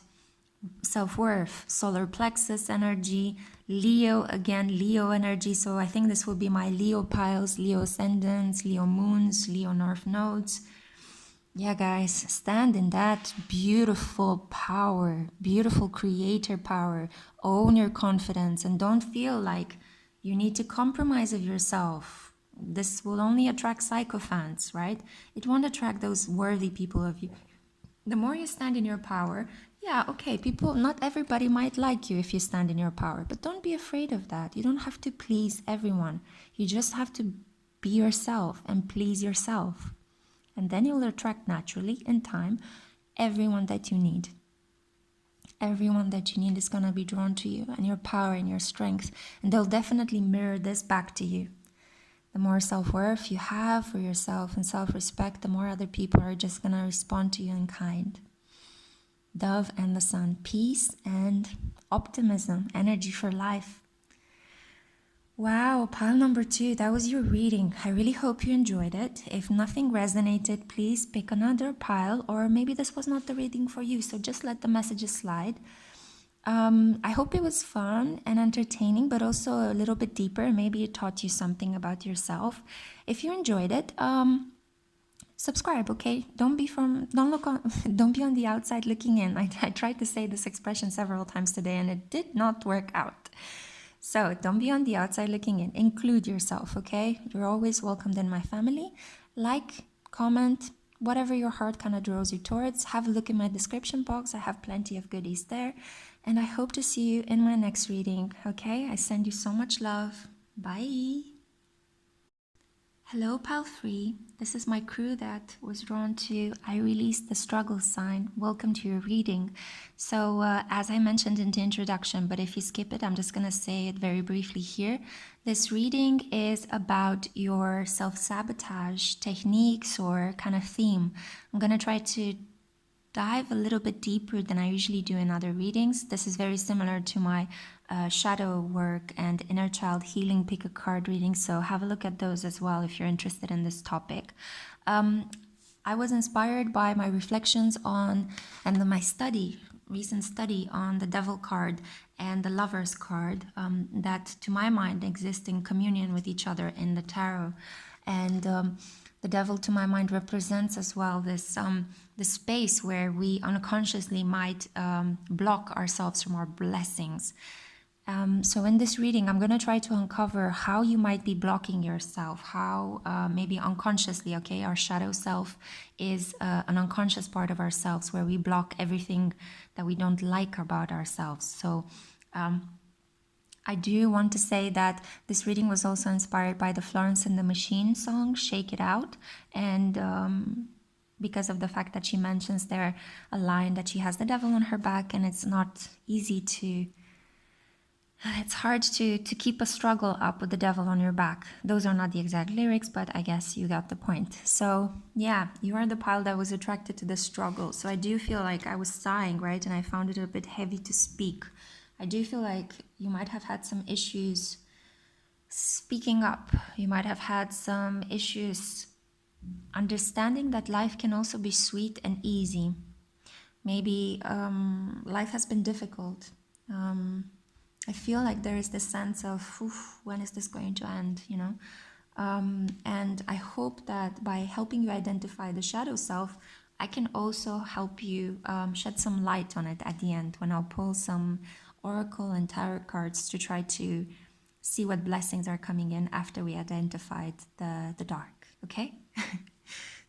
self-worth, solar plexus energy, Leo, again, Leo energy. So I think this will be my Leo piles, Leo ascendants, Leo moons, Leo north nodes. Yeah, guys, stand in that beautiful power, beautiful creator power. Own your confidence and don't feel like you need to compromise of yourself. This will only attract sycophants, right? It won't attract those worthy people of you. The more you stand in your power, yeah, okay, not everybody might like you if you stand in your power, but don't be afraid of that. You don't have to please everyone. You just have to be yourself and please yourself. And then you'll attract naturally, in time, everyone that you need. Everyone that you need is going to be drawn to you and your power and your strength. And they'll definitely mirror this back to you. The more self-worth you have for yourself and self-respect, the more other people are just going to respond to you in kind. Dove and the sun, peace and optimism, energy for life. Wow, pile number 2, that was your reading. I really hope you enjoyed it. If nothing resonated, please pick another pile, or maybe this was not the reading for you, so just let the messages slide. I hope it was fun and entertaining, but also a little bit deeper. Maybe it taught you something about yourself. If you enjoyed it, subscribe, okay? Don't be on the outside looking in. I tried to say this expression several times today and it did not work out. So don't be on the outside looking in. Include yourself, okay? You're always welcomed in my family. Like, comment, whatever your heart kind of draws you towards. Have a look in my description box. I have plenty of goodies there. And I hope to see you in my next reading, okay? I send you so much love. Bye. Hello, pile 3. This is my crew that was drawn to I released the struggle sign. Welcome to your reading. So as I mentioned in the introduction, but if you skip it, I'm just going to say it very briefly here. This reading is about your self-sabotage techniques or kind of theme. I'm going to try to dive a little bit deeper than I usually do in other readings. This is very similar to my shadow work and inner child healing pick a card reading, so have a look at those as well if you're interested in this topic. I was inspired by my reflections on and my recent study on the devil card and the lovers card that to my mind exist in communion with each other in the tarot. And the devil to my mind represents as well this the space where we unconsciously might block ourselves from our blessings. So in this reading, I'm going to try to uncover how you might be blocking yourself, how maybe unconsciously, okay, our shadow self is an unconscious part of ourselves where we block everything that we don't like about ourselves. So I do want to say that this reading was also inspired by the Florence and the Machine song, Shake It Out. And because of the fact that she mentions there a line that she has the devil on her back and it's not easy to... It's hard to keep a struggle up with the devil on your back. Those are not the exact lyrics, but I guess you got the point. So yeah, you are the pile that was attracted to the struggle. So I do feel like I was sighing, right? And I found it a bit heavy to speak. I do feel like you might have had some issues speaking up. You might have had some issues understanding that life can also be sweet and easy. Maybe life has been difficult. I feel like there is this sense of, when is this going to end, you know? And I hope that by helping you identify the shadow self, I can also help you shed some light on it at the end when I'll pull some oracle and tarot cards to try to see what blessings are coming in after we identified the dark, okay?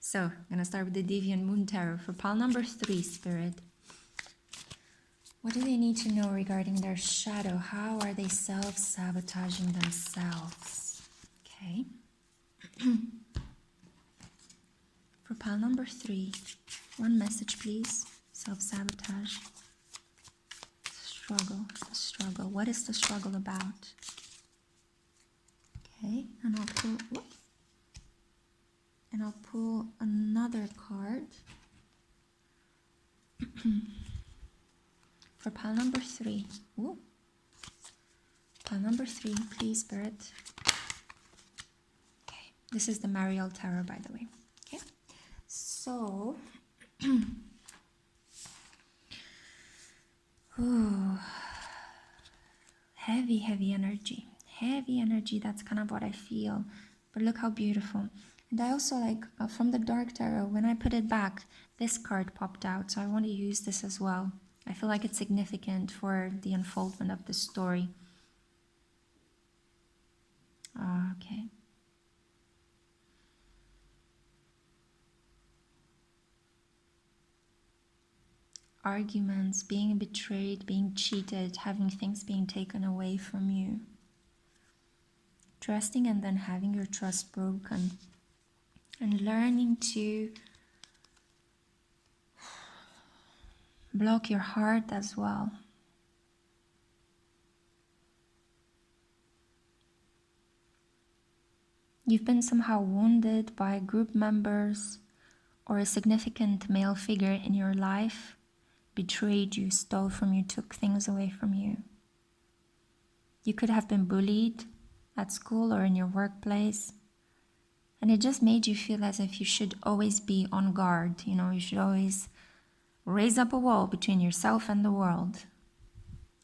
So I'm gonna start with the Deviant Moon Tarot for pile number 3, Spirit. What do they need to know regarding their shadow? How are they self-sabotaging themselves? Okay. For pile number 3, one message please. Self-sabotage. Struggle, the struggle. What is the struggle about? Okay, and I'll pull another card. For pile number 3. Ooh. Pile number 3, please, Spirit. Okay, this is the Mariel Tarot, by the way. Okay, so ooh. Heavy energy. Heavy energy, that's kind of what I feel. But look how beautiful. And I also like, from the Dark Tarot, when I put it back, this card popped out. So I want to use this as well. I feel like it's significant for the unfoldment of the story. Okay. Arguments, being betrayed, being cheated, having things being taken away from you. Trusting and then having your trust broken. And learning to block your heart as well. You've been somehow wounded by group members or a significant male figure in your life, betrayed you, stole from you, took things away from you. You could have been bullied at school or in your workplace, and it just made you feel as if you should always be on guard. You know, you should always raise up a wall between yourself and the world.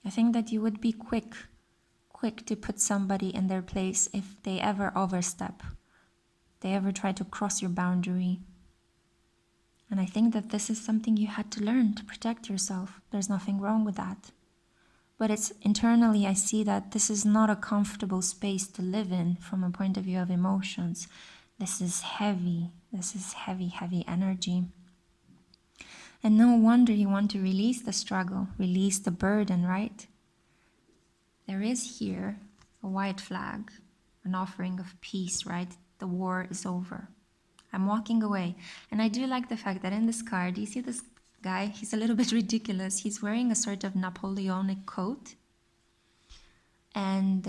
I think that you would be quick to put somebody in their place if they ever overstep, they ever try to cross your boundary. And I think that this is something you had to learn to protect yourself. There's nothing wrong with that. But it's internally, I see that this is not a comfortable space to live in from a point of view of emotions. This is heavy. This is heavy energy. And no wonder you want to release the struggle, release the burden, right? There is here a white flag, an offering of peace, right? The war is over. I'm walking away. And I do like the fact that in this card, you see this guy, he's a little bit ridiculous. He's wearing a sort of Napoleonic coat. And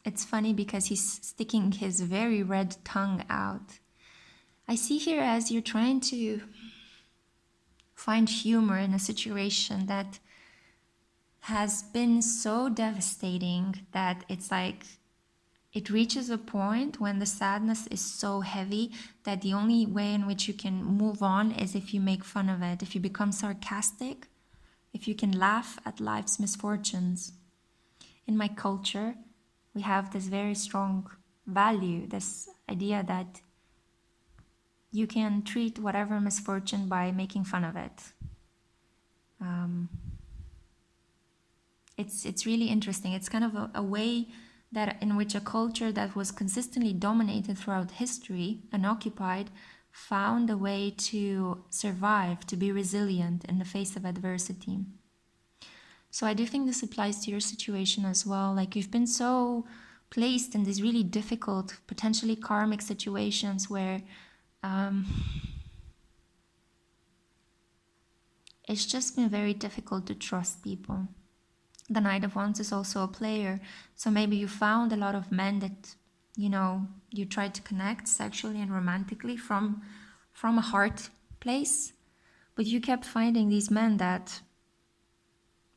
it's funny because he's sticking his very red tongue out. I see here as you're trying to find humor in a situation that has been so devastating that it's like it reaches a point when the sadness is so heavy that the only way in which you can move on is if you make fun of it, if you become sarcastic, if you can laugh at life's misfortunes. In my culture, we have this very strong value, this idea that you can treat whatever misfortune by making fun of it. It's really interesting. It's kind of a way that in which a culture that was consistently dominated throughout history and occupied found a way to survive, to be resilient in the face of adversity. So I do think this applies to your situation as well. Like you've been so placed in these really difficult, potentially karmic situations where it's just been very difficult to trust people. The Knight of Wands is also a player. So maybe you found a lot of men that, you know, you tried to connect sexually and romantically from a heart place. But you kept finding these men that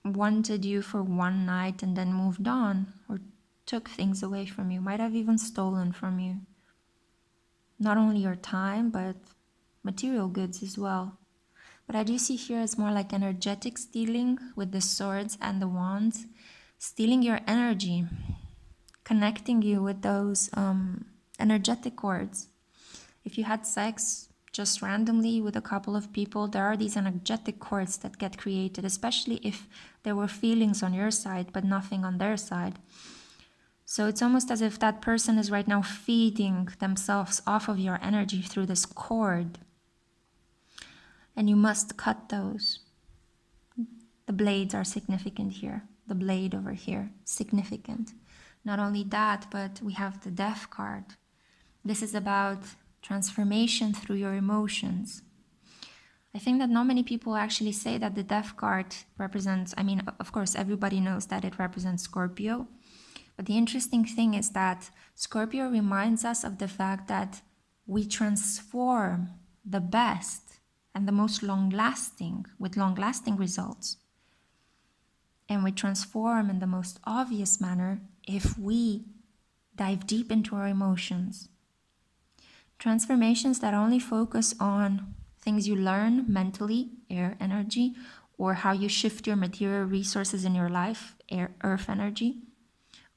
wanted you for one night and then moved on or took things away from you, might have even stolen from you. Not only your time, but material goods as well. But I do see here it's more like energetic stealing with the swords and the wands, stealing your energy, connecting you with those energetic cords. If you had sex, just randomly with a couple of people, there are these energetic cords that get created, especially if there were feelings on your side but nothing on their side. So it's almost as if that person is right now feeding themselves off of your energy through this cord. And you must cut those. The blades are significant here. The blade over here, significant. Not only that, but we have the Death card. This is about transformation through your emotions. I think that not many people actually say that the Death card represents, I mean, of course, everybody knows that it represents Scorpio. But the interesting thing is that Scorpio reminds us of the fact that we transform the best and the most long-lasting, with long-lasting results. And we transform in the most obvious manner if we dive deep into our emotions. Transformations that only focus on things you learn mentally, air energy, or how you shift your material resources in your life, air, earth energy,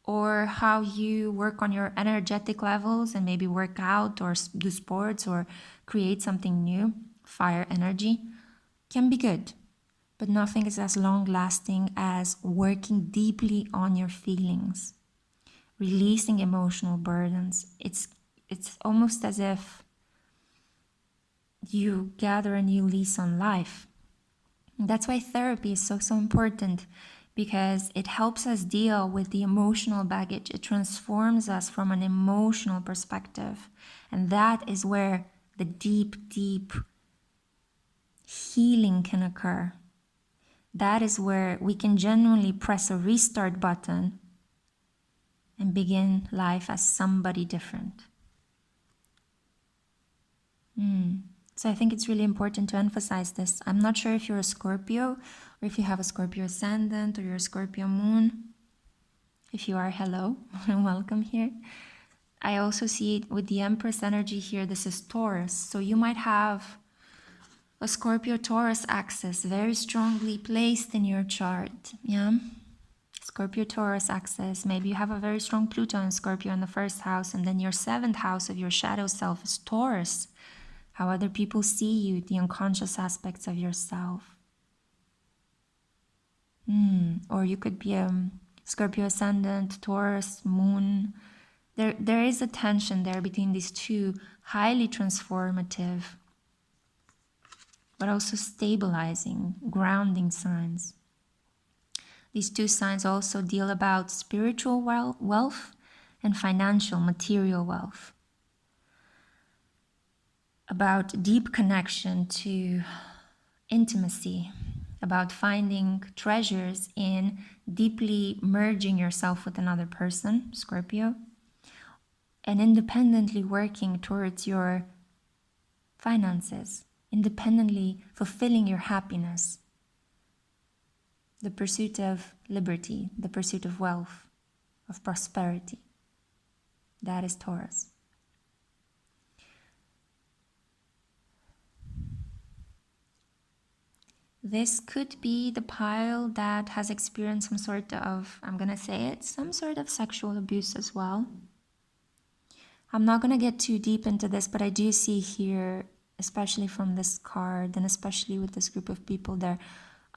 or how you work on your energetic levels and maybe work out or do sports or create something new, fire energy, can be good. But nothing is as long-lasting as working deeply on your feelings, releasing emotional burdens. It's almost as if you gather a new lease on life. And that's why therapy is so important, because it helps us deal with the emotional baggage. It transforms us from an emotional perspective. And that is where the deep healing can occur. That is where we can genuinely press a restart button and begin life as somebody different. So I think it's really important to emphasize this. I'm not sure if you're a Scorpio or if you have a Scorpio ascendant or you're a Scorpio moon. If you are, hello and welcome here. I also see it with the Empress energy here. This is Taurus. So you might have a Scorpio-Taurus axis very strongly placed in your chart. Yeah. Scorpio-Taurus axis. Maybe you have a very strong Pluto in Scorpio in the first house, and then your 7th house of your shadow self is Taurus. How other people see you, the unconscious aspects of yourself. Or you could be a Scorpio ascendant, Taurus, moon. There is a tension there between these two highly transformative, but also stabilizing, grounding signs. These two signs also deal about spiritual wealth and financial, material wealth. About deep connection to intimacy, about finding treasures in deeply merging yourself with another person, Scorpio, and independently working towards your finances, independently fulfilling your happiness, the pursuit of liberty, the pursuit of wealth, of prosperity. That is Taurus. This could be the pile that has experienced some sort of, I'm going to say it, some sort of sexual abuse as well. I'm not going to get too deep into this, but I do see here, especially from this card and especially with this group of people there,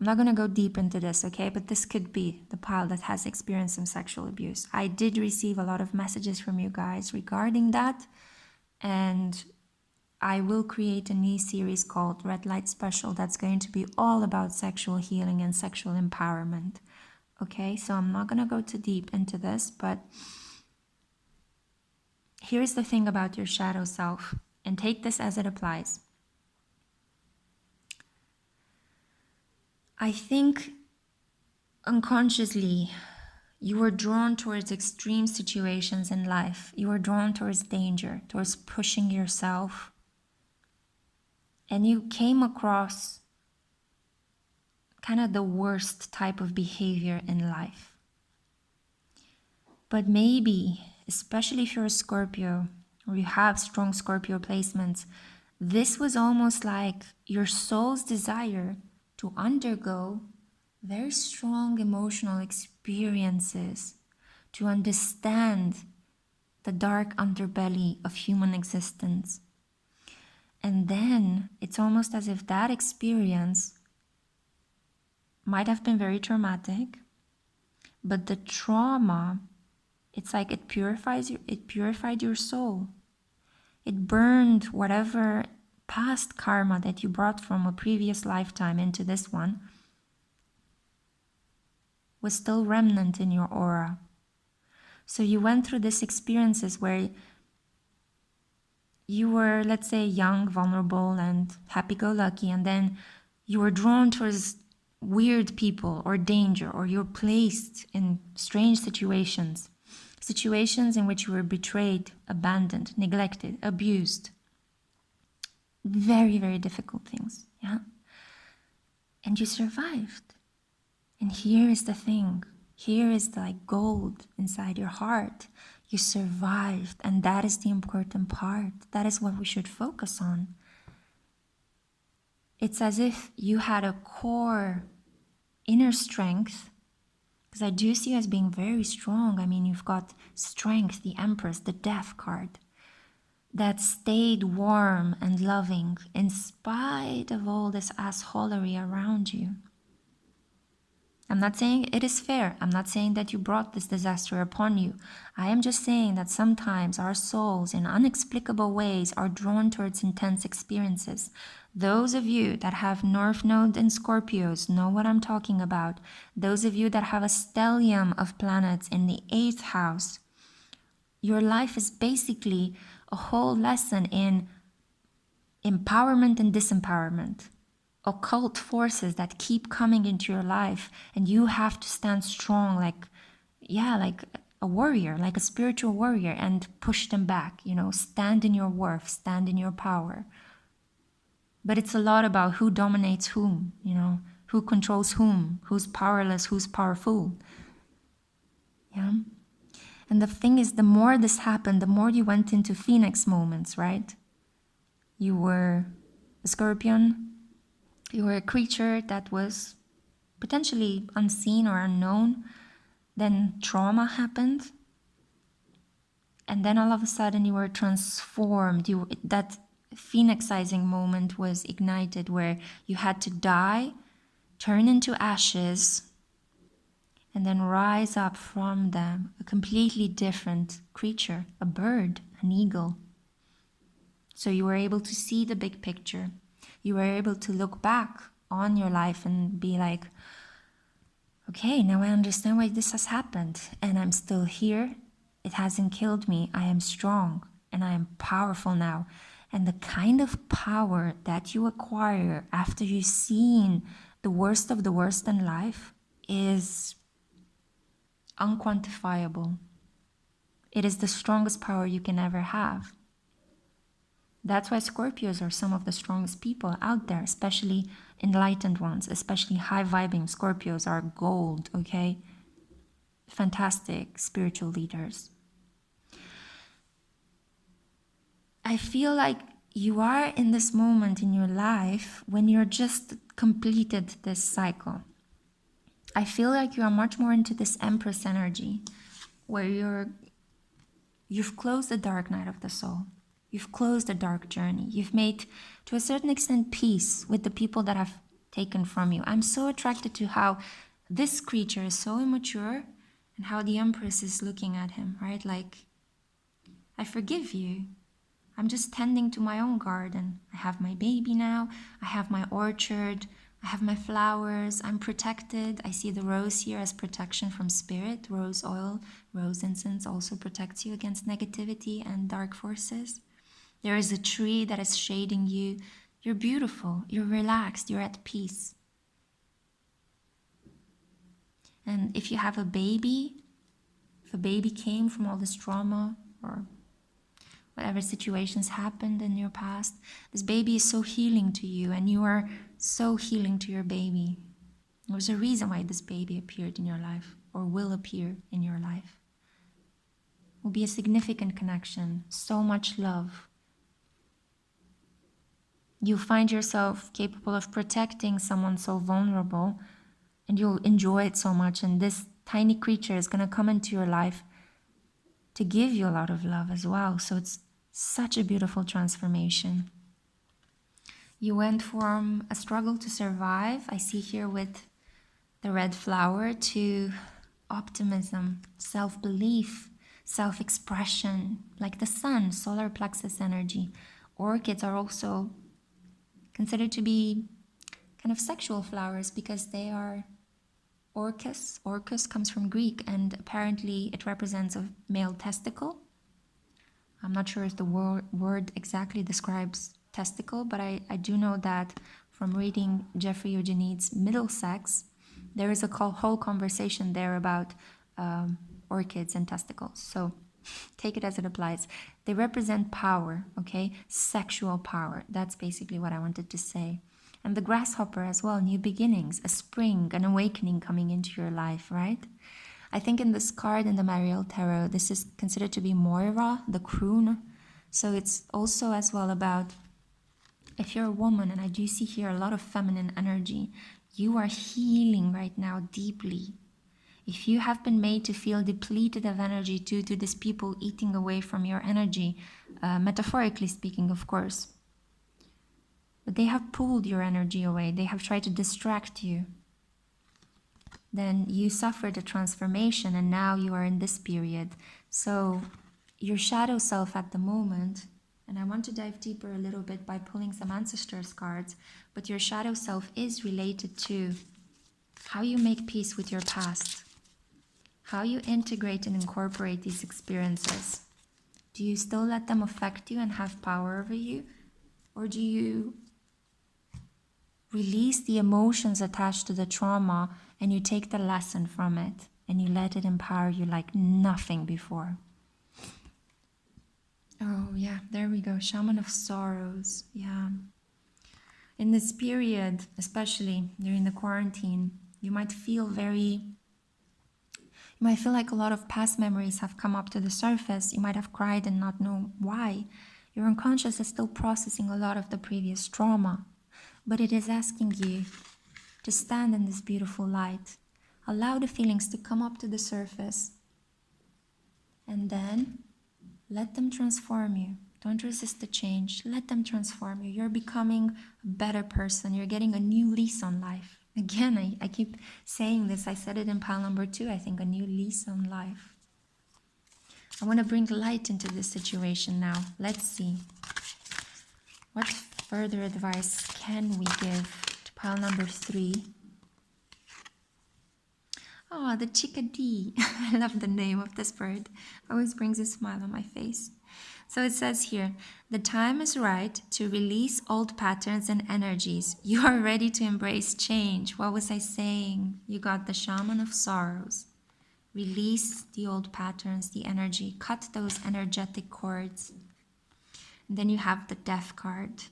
I'm not going to go deep into this, okay? But this could be the pile that has experienced some sexual abuse. I did receive a lot of messages from you guys regarding that, and I will create a new series called Red Light Special that's going to be all about sexual healing and sexual empowerment. Okay, so I'm not going to go too deep into this, but here's the thing about your shadow self, and take this as it applies. I think unconsciously you were drawn towards extreme situations in life. You were drawn towards danger, towards pushing yourself. And you came across kind of the worst type of behavior in life. But maybe, especially if you're a Scorpio or you have strong Scorpio placements, this was almost like your soul's desire to undergo very strong emotional experiences, to understand the dark underbelly of human existence. And then it's almost as if that experience might have been very traumatic, but the trauma, it's like it purified your soul. It burned whatever past karma that you brought from a previous lifetime into this one was still remnant in your aura. So you went through these experiences where you were, let's say, young, vulnerable, and happy-go-lucky, and then you were drawn towards weird people or danger, or you're placed in strange situations in which you were betrayed, abandoned, neglected, abused. Very, very difficult things, yeah? And you survived. And here is the thing. Here is the gold inside your heart. You survived, and that is the important part. That is what we should focus on. It's as if you had a core inner strength, because I do see you as being very strong. I mean, you've got strength, the Empress, the Death card, that stayed warm and loving in spite of all this assholery around you. I'm not saying it is fair. I'm not saying that you brought this disaster upon you. I am just saying that sometimes our souls in unexplicable ways are drawn towards intense experiences. Those of you that have North Node in Scorpios know what I'm talking about. Those of you that have a stellium of planets in the 8th house, your life is basically a whole lesson in empowerment and disempowerment. Occult forces that keep coming into your life, and you have to stand strong like a warrior, like a spiritual warrior, and push them back, stand in your worth, stand in your power. But it's a lot about who dominates whom, who controls whom, who's powerless, who's powerful. Yeah. And the thing is, the more this happened, the more you went into Phoenix moments, right? You were a scorpion. You were a creature that was potentially unseen or unknown. Then trauma happened. And then all of a sudden you were transformed. That phoenixizing moment was ignited where you had to die, turn into ashes, and then rise up from them, a completely different creature, a bird, an eagle. So you were able to see the big picture. You were able to look back on your life and be like, okay, now I understand why this has happened, and I'm still here. It hasn't killed me. I am strong and I am powerful now. And the kind of power that you acquire after you've seen the worst of the worst in life is unquantifiable. It is the strongest power you can ever have. That's why Scorpios are some of the strongest people out there, especially enlightened ones, especially high-vibing Scorpios are gold, okay? Fantastic spiritual leaders. I feel like you are in this moment in your life when you're just completed this cycle. I feel like you are much more into this Empress energy, where you've closed the dark night of the soul. You've closed a dark journey. You've made, to a certain extent, peace with the people that have taken from you. I'm so attracted to how this creature is so immature and how the Empress is looking at him, right? Like, I forgive you. I'm just tending to my own garden. I have my baby now. I have my orchard. I have my flowers. I'm protected. I see the rose here as protection from spirit. Rose oil, rose incense also protects you against negativity and dark forces. There is a tree that is shading you. You're beautiful. You're relaxed. You're at peace. And if you have a baby, if a baby came from all this trauma or whatever situations happened in your past, this baby is so healing to you, and you are so healing to your baby. There's a reason why this baby appeared in your life or will appear in your life. It will be a significant connection, so much love. You find yourself capable of protecting someone so vulnerable, and you'll enjoy it so much, and this tiny creature is going to come into your life to give you a lot of love as well. So it's such a beautiful transformation. You went from a struggle to survive, I see here with the red flower, to optimism, self-belief, self-expression, like the sun, solar plexus energy. Orchids are also considered to be kind of sexual flowers because they are orchis. Orchis comes from Greek and apparently it represents a male testicle. I'm not sure if the word exactly describes testicle, but I do know that from reading Jeffrey Eugenides' Middlesex, there is a whole conversation there about orchids and testicles. So take it as it applies. They represent power, okay? Sexual power. That's basically what I wanted to say. And the grasshopper as well, new beginnings, a spring, an awakening coming into your life, right? I think in this card in the Mariel Tarot, this is considered to be Moira, the croon. So it's also as well about, if you're a woman, and I do see here a lot of feminine energy, you are healing right now deeply. If you have been made to feel depleted of energy due to these people eating away from your energy, metaphorically speaking, of course, but they have pulled your energy away, they have tried to distract you, then you suffered a transformation and now you are in this period. So your shadow self at the moment, and I want to dive deeper a little bit by pulling some ancestors cards, but your shadow self is related to how you make peace with your past, how you integrate and incorporate these experiences. Do you still let them affect you and have power over you? Or do you release the emotions attached to the trauma and you take the lesson from it and you let it empower you like nothing before? Oh yeah, there we go. Shaman of Sorrows. Yeah. In this period, especially during the quarantine, you might feel like a lot of past memories have come up to the surface. You might have cried and not know why. Your unconscious is still processing a lot of the previous trauma, but it is asking you to stand in this beautiful light. Allow the feelings to come up to the surface and then let them transform you. Don't resist the change. Let them transform you. You're becoming a better person. You're getting a new lease on life. Again, I keep saying this. I said it in pile number 2, I think, a new lease on life. I want to bring light into this situation now. Let's see. What further advice can we give to pile number 3? Oh, the chickadee. I love the name of this bird. Always brings a smile on my face. So it says here, the time is right to release old patterns and energies. You are ready to embrace change. What was I saying? You got the Shaman of Sorrows. Release the old patterns, the energy. Cut those energetic cords. And then you have the Death card.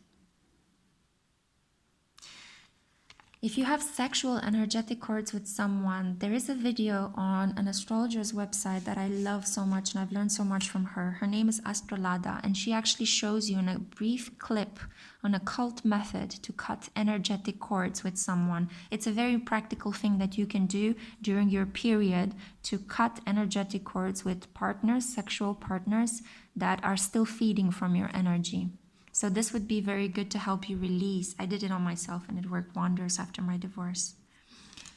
If you have sexual energetic cords with someone, there is a video on an astrologer's website that I love so much and I've learned so much from her. Her name is Astrolada, and she actually shows you in a brief clip an occult method to cut energetic cords with someone. It's a very practical thing that you can do during your period to cut energetic cords with partners, sexual partners that are still feeding from your energy. So this would be very good to help you release. I did it on myself and it worked wonders after my divorce.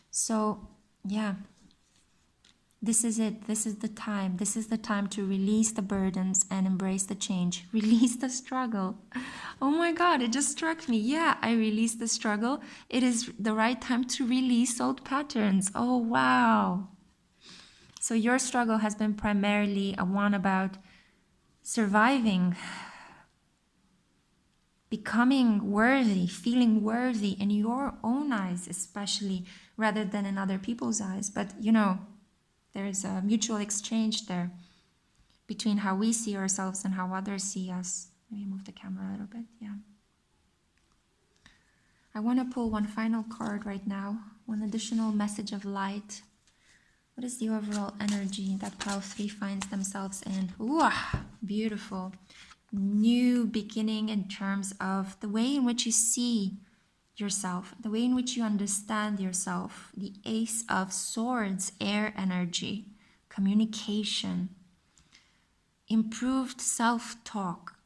So yeah, this is it. This is the time. This is the time to release the burdens and embrace the change. Release the struggle. Oh my God, it just struck me. Yeah, I released the struggle. It is the right time to release old patterns. Oh, wow. So your struggle has been primarily a one about surviving, becoming worthy, feeling worthy in your own eyes, especially, rather than in other people's eyes. But you know, there's a mutual exchange there between how we see ourselves and how others see us. Let me move the camera a little bit. Yeah. I want to pull one final card right now, one additional message of light. What is the overall energy that pile 3 finds themselves in? Ooh, beautiful. New beginning in terms of the way in which you see yourself, the way in which you understand yourself. The Ace of Swords, air energy, communication, improved self-talk,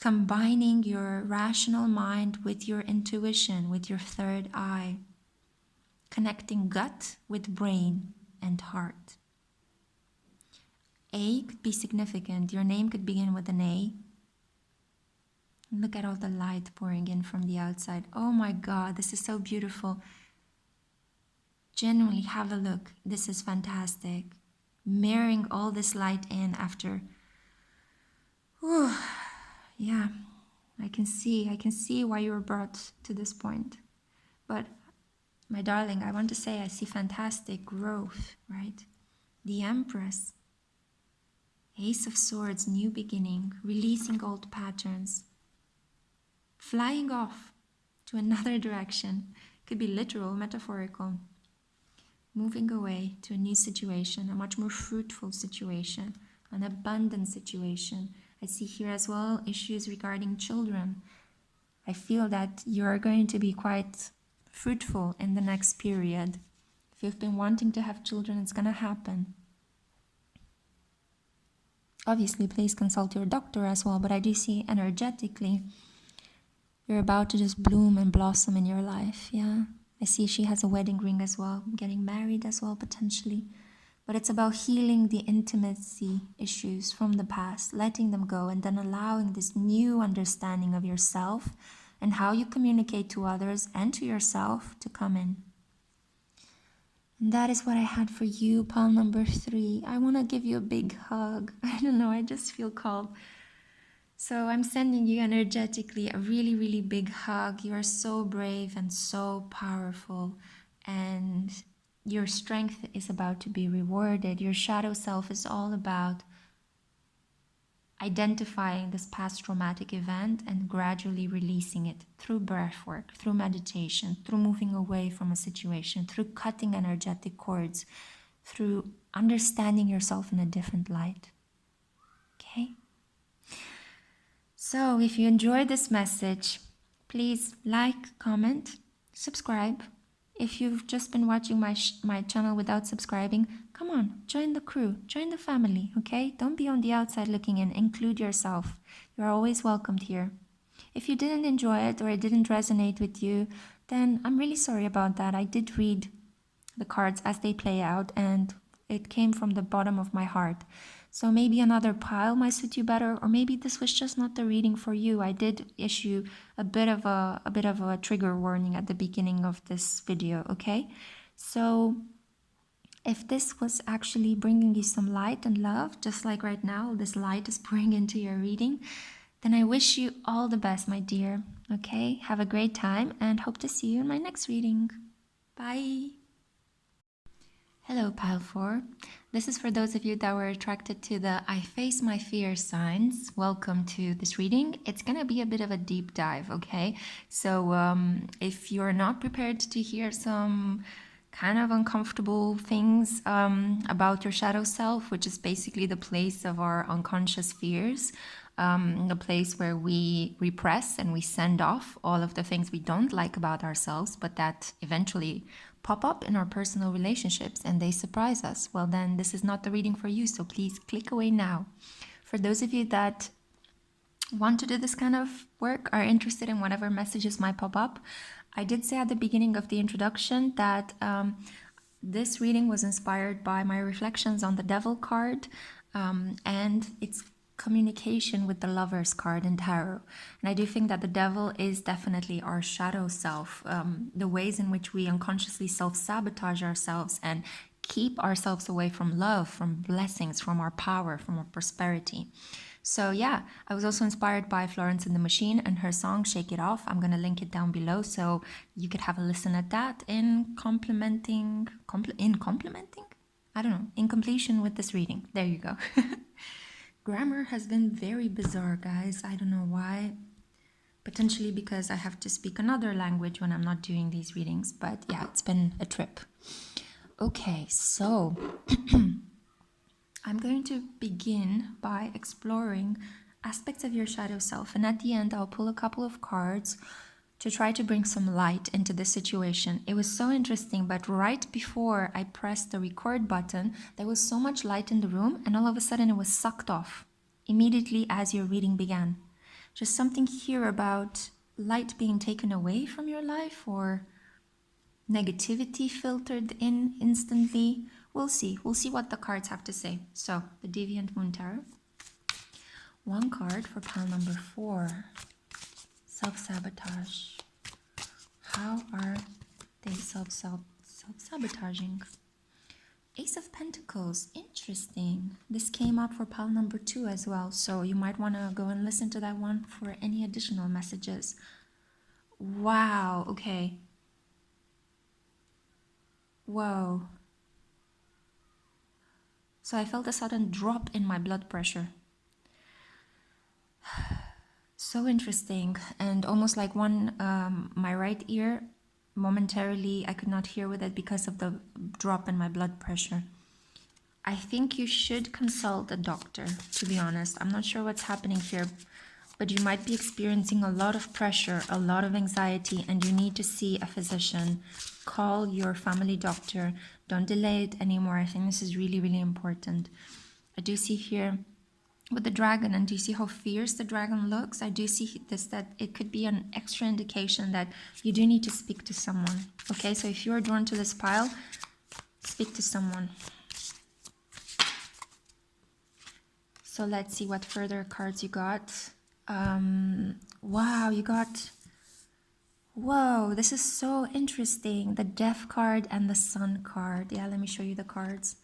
combining your rational mind with your intuition, with your third eye, connecting gut with brain and heart. A could be significant. Your name could begin with an A. Look at all the light pouring in from the outside. Oh my God, this is so beautiful. Genuinely have a look. This is fantastic. Mirroring all this light in after. Whew. Yeah, I can see why you were brought to this point. But my darling, I want to say I see fantastic growth, right? The Empress. Ace of Swords, new beginning, releasing old patterns. Flying off to another direction. Could be literal, metaphorical. Moving away to a new situation, a much more fruitful situation, an abundant situation. I see here as well issues regarding children. I feel that you're going to be quite fruitful in the next period. If you've been wanting to have children, it's going to happen. Obviously, please consult your doctor as well, but I do see energetically you're about to just bloom and blossom in your life, yeah? I see she has a wedding ring as well, getting married as well, potentially. But it's about healing the intimacy issues from the past, letting them go, and then allowing this new understanding of yourself and how you communicate to others and to yourself to come in. And that is what I had for you, pile number 3. I want to give you a big hug. I don't know, I just feel called. So I'm sending you energetically a really, really big hug. You are so brave and so powerful, and your strength is about to be rewarded. Your shadow self is all about identifying this past traumatic event and gradually releasing it through breath work, through meditation, through moving away from a situation, through cutting energetic cords, through understanding yourself in a different light. Okay? So if you enjoyed this message, please like, comment, subscribe. If you've just been watching my channel without subscribing, come on, join the crew, join the family, okay? Don't be on the outside looking in, include yourself. You're always welcomed here. If you didn't enjoy it or it didn't resonate with you, then I'm really sorry about that. I did read the cards as they play out, and it came from the bottom of my heart. So maybe another pile might suit you better, or maybe this was just not the reading for you. I did issue a bit of a trigger warning at the beginning of this video, okay? So if this was actually bringing you some light and love, just like right now, this light is pouring into your reading, then I wish you all the best, my dear, okay? Have a great time and hope to see you in my next reading. Bye! Hello, Pile 4. This is for those of you that were attracted to the I Face My Fear signs. Welcome to this reading. It's going to be a bit of a deep dive, okay? So if you're not prepared to hear some kind of uncomfortable things about your shadow self, which is basically the place of our unconscious fears, the place where we repress and we send off all of the things we don't like about ourselves, but that eventually pop up in our personal relationships and they surprise us, well then this is not the reading for you, so please click away now. For those of you that want to do this kind of work, are interested in whatever messages might pop up, I did say at the beginning of the introduction that this reading was inspired by my reflections on the Devil card, and it's communication with the Lovers card in tarot. And I do think that the Devil is definitely our shadow self, the ways in which we unconsciously self-sabotage ourselves and keep ourselves away from love, from blessings, from our power, from our prosperity. So yeah, I was also inspired by Florence and the Machine and her song Shake It Off. I'm going to link it down below so you could have a listen at that in complementing? I don't know, in completion with this reading. There you go. Grammar has been very bizarre, guys. I don't know why. Potentially because I have to speak another language when I'm not doing these readings. But yeah, it's been a trip. Okay, so I'm going to begin by exploring aspects of your shadow self. And at the end, I'll pull a couple of cards to try to bring some light into the situation. It was so interesting, but right before I pressed the record button, there was so much light in the room, and all of a sudden it was sucked off immediately as your reading began. just something here about light being taken away from your life or negativity filtered in instantly. We'll see what the cards have to say. So the Deviant Moon Tarot, one card for pile number 4, self-sabotage. How are they self-sabotaging? Ace of Pentacles, interesting. This came up for pile number 2 as well, so you might want to go and listen to that one for any additional messages. Wow, okay. Whoa. So I felt a sudden drop in my blood pressure. So interesting, and almost like my right ear, momentarily I could not hear with it because of the drop in my blood pressure. I think you should consult a doctor, to be honest. I'm not sure what's happening here, but you might be experiencing a lot of pressure, a lot of anxiety, and you need to see a physician. Call your family doctor. Don't delay it anymore. I think this is really, really important. I do see here with the dragon, and do you see how fierce the dragon looks? I do see this, that it could be an extra indication that you do need to speak to someone. Okay, so if you are drawn to this pile, speak to someone. So let's see what further cards you got. Wow, you got... Whoa, this is so interesting. The Death card and the Sun card. Yeah, let me show you the cards.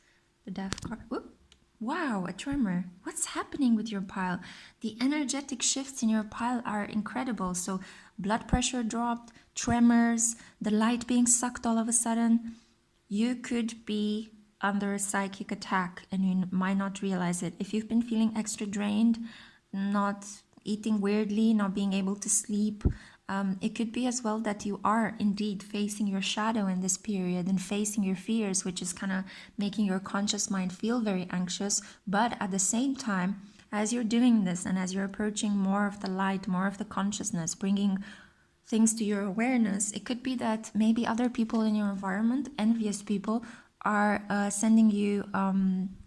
The Death card. Whoop. Wow, a tremor. What's happening with your pile? The energetic shifts in your pile are incredible. So blood pressure dropped, tremors, the light being sucked all of a sudden. You could be under a psychic attack and you might not realize it. If you've been feeling extra drained, not eating weirdly, not being able to sleep, it could be as well that you are indeed facing your shadow in this period and facing your fears, which is kind of making your conscious mind feel very anxious. But at the same time, as you're doing this and as you're approaching more of the light, more of the consciousness, bringing things to your awareness, it could be that maybe other people in your environment, envious people, are sending you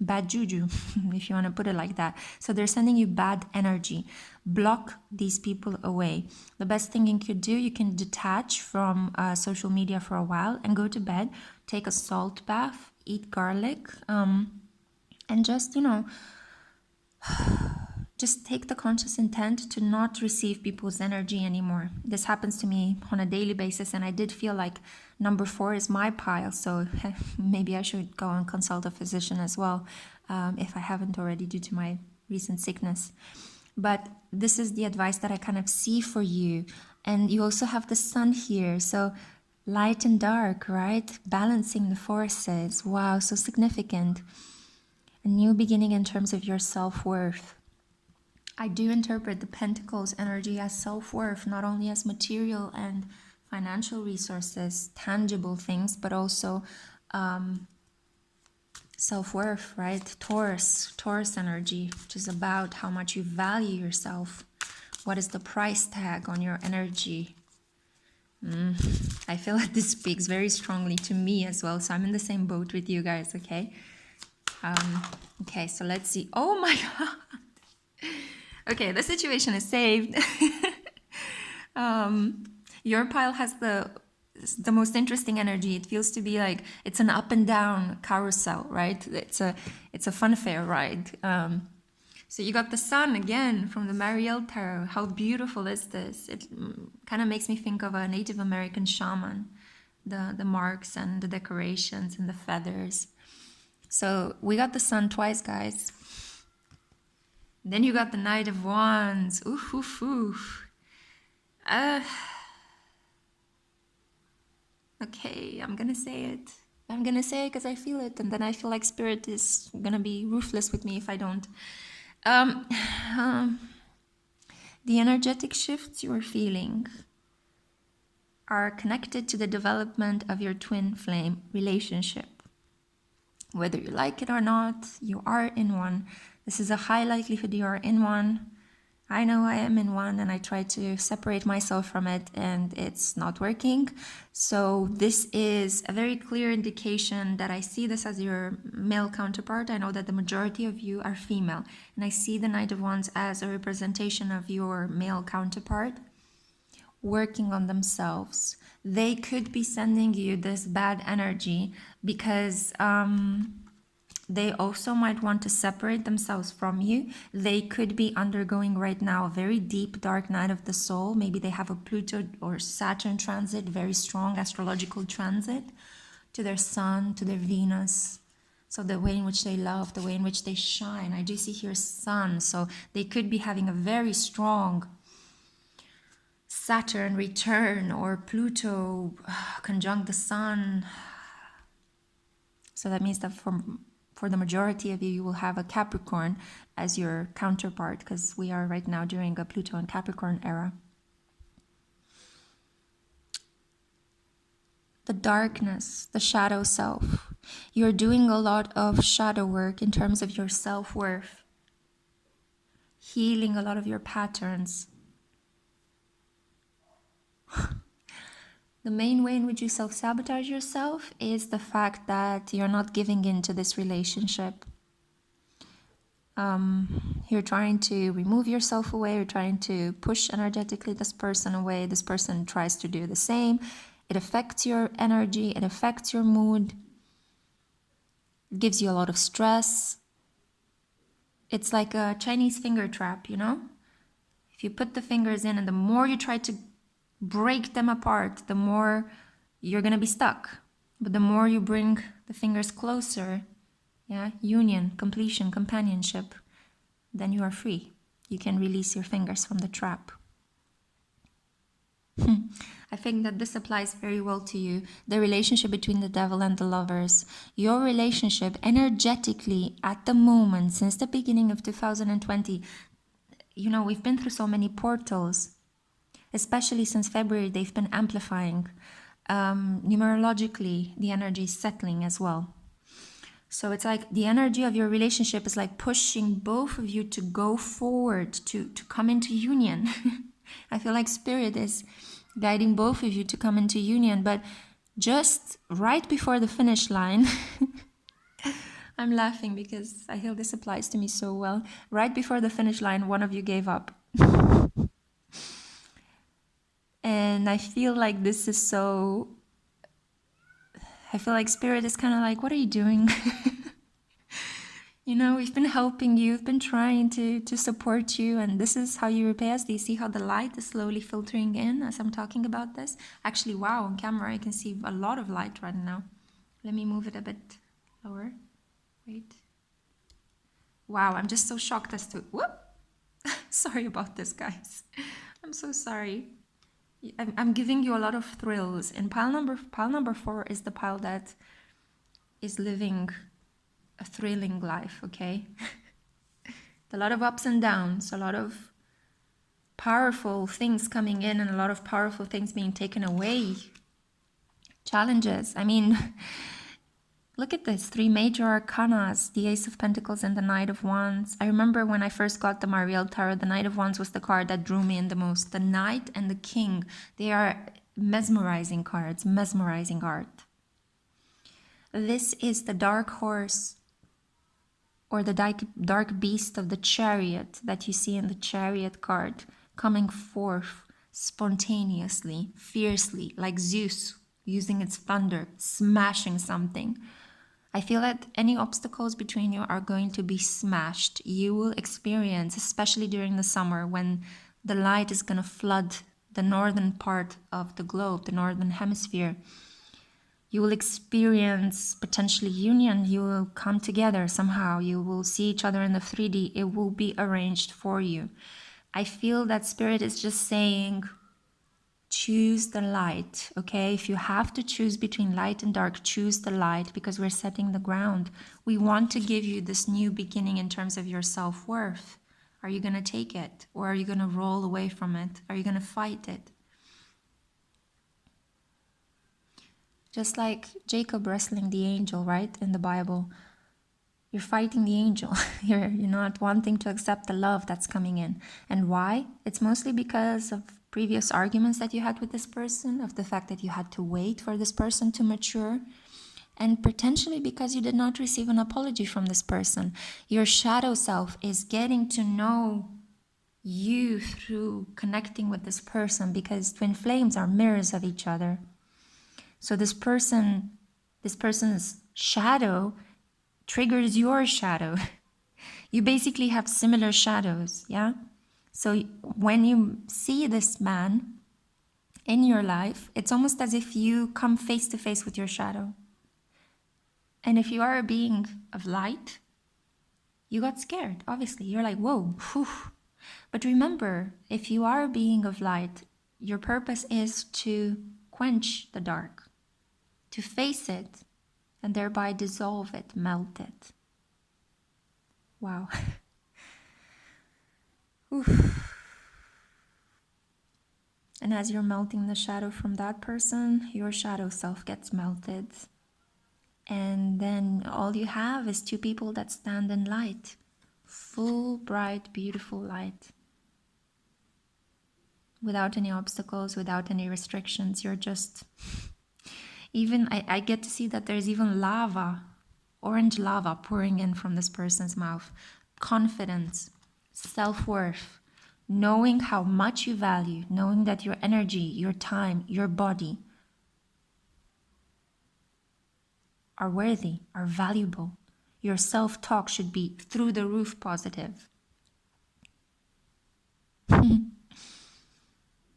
bad juju, if you want to put it like that. So they're sending you bad energy. Block these people away. The best thing you could do, you can detach from social media for a while and go to bed, take a salt bath, eat garlic, and just, just take the conscious intent to not receive people's energy anymore. This happens to me on a daily basis, and I did feel like number 4 is my pile, so maybe I should go and consult a physician as well, if I haven't already due to my recent sickness. But this is the advice that I kind of see for you. And you also have the sun here, so light and dark, right? Balancing the forces. Wow, so significant. A new beginning in terms of your self-worth. I do interpret the Pentacles energy as self-worth, not only as material and financial resources, tangible things, but also self-worth, right? Taurus energy, which is about how much you value yourself. What is the price tag on your energy? I feel like this speaks very strongly to me as well, so I'm in the same boat with you guys, okay? Okay, so let's see. Oh my god! Okay, the situation is saved. Your pile has the most interesting energy. It feels to be like it's an up and down carousel, right? It's a fun fair ride. So you got the sun again from the Mariel Tarot. How beautiful is this? It kind of makes me think of a Native American shaman. The marks and the decorations and the feathers. So we got the sun twice, guys. Then you got the Knight of Wands. Oof, oof, oof. Okay, I'm gonna say it. I'm gonna say it because I feel it, and then I feel like Spirit is gonna be ruthless with me if I don't. The energetic shifts you are feeling are connected to the development of your twin flame relationship. Whether you like it or not, you are in one. This is a high likelihood you are in one. I know I am in one and I try to separate myself from it and it's not working. So this is a very clear indication that I see this as your male counterpart. I know that the majority of you are female, and I see the Knight of Wands as a representation of your male counterpart working on themselves. They could be sending you this bad energy because they also might want to separate themselves from you. They could be undergoing right now a very deep dark night of the soul. Maybe they have a Pluto or Saturn transit, very strong astrological transit to their sun, to their Venus. So the way in which they love, the way in which they shine. I do see here sun. So they could be having a very strong Saturn return or Pluto conjunct the sun. So that means that for the majority of you, you will have a Capricorn as your counterpart, because we are right now during a Pluto and Capricorn era. The darkness, the shadow self. You're doing a lot of shadow work in terms of your self-worth, healing a lot of your patterns. The main way in which you self-sabotage yourself is the fact that you're not giving in to this relationship. You're trying to remove yourself away, you're trying to push energetically this person away, this person tries to do the same. It affects your energy, it affects your mood, it gives you a lot of stress. It's like a Chinese finger trap, you know? If you put the fingers in and the more you try to break them apart, the more you're going to be stuck. But the more you bring the fingers closer, union, completion, companionship, then you are free. You can release your fingers from the trap. I think that this applies very well to you. The relationship between the devil and the lovers. Your relationship energetically at the moment, since the beginning of 2020, we've been through so many portals. Especially since February, they've been amplifying. Numerologically, the energy is settling as well. So it's like the energy of your relationship is like pushing both of you to go forward, to come into union. I feel like Spirit is guiding both of you to come into union, but just right before the finish line, I'm laughing because I feel this applies to me so well. Right before the finish line, one of you gave up. And I feel like this is so... I feel like Spirit is kind of like, what are you doing? We've been helping you, we've been trying to support you, and this is how you repay us. Do you see how the light is slowly filtering in as I'm talking about this? Actually, wow, on camera I can see a lot of light right now. Let me move it a bit lower. Wait. Wow, I'm just so shocked as to... Whoop! Sorry about this, guys. I'm so sorry. I'm giving you a lot of thrills. And pile number 4 is the pile that is living a thrilling life, okay? A lot of ups and downs, a lot of powerful things coming in and a lot of powerful things being taken away. Challenges. I mean, look at this. 3 major arcanas, the Ace of Pentacles and the Knight of Wands. I remember when I first got the Mariel Tarot, the Knight of Wands was the card that drew me in the most. The Knight and the King, they are mesmerizing cards, mesmerizing art. This is the dark horse or the dark beast of the Chariot that you see in the Chariot card, coming forth spontaneously, fiercely, like Zeus using its thunder, smashing something. I feel that any obstacles between you are going to be smashed. You will experience, especially during the summer, when the light is going to flood the northern part of the globe, the northern hemisphere. You will experience potentially union. You will come together somehow. You will see each other in the 3D. It will be arranged for you. I feel that Spirit is just saying, choose the light, okay? If you have to choose between light and dark, choose the light, because we're setting the ground. We want to give you this new beginning in terms of your self-worth. Are you going to take it? Or are you going to roll away from it? Are you going to fight it? Just like Jacob wrestling the angel, right? In the Bible. You're fighting the angel. You're not wanting to accept the love that's coming in. And why? It's mostly because of previous arguments that you had with this person, of the fact that you had to wait for this person to mature, and potentially because you did not receive an apology from this person. Your shadow self is getting to know you through connecting with this person, because twin flames are mirrors of each other. So this person's shadow triggers your shadow. You basically have similar shadows, yeah? So when you see this man in your life, it's almost as if you come face to face with your shadow. And if you are a being of light, you got scared, obviously. You're like, whoa, whew. But remember, if you are a being of light, your purpose is to quench the dark, to face it, and thereby dissolve it, melt it. Wow. Oof. And as you're melting the shadow from that person, your shadow self gets melted. And then all you have is two people that stand in light. Full, bright, beautiful light. Without any obstacles, without any restrictions. You're just... Even, I get to see that there's even lava, orange lava pouring in from this person's mouth. Confidence, self-worth, knowing how much you value, knowing that your energy, your time, your body are worthy, are valuable. Your self-talk should be through the roof positive.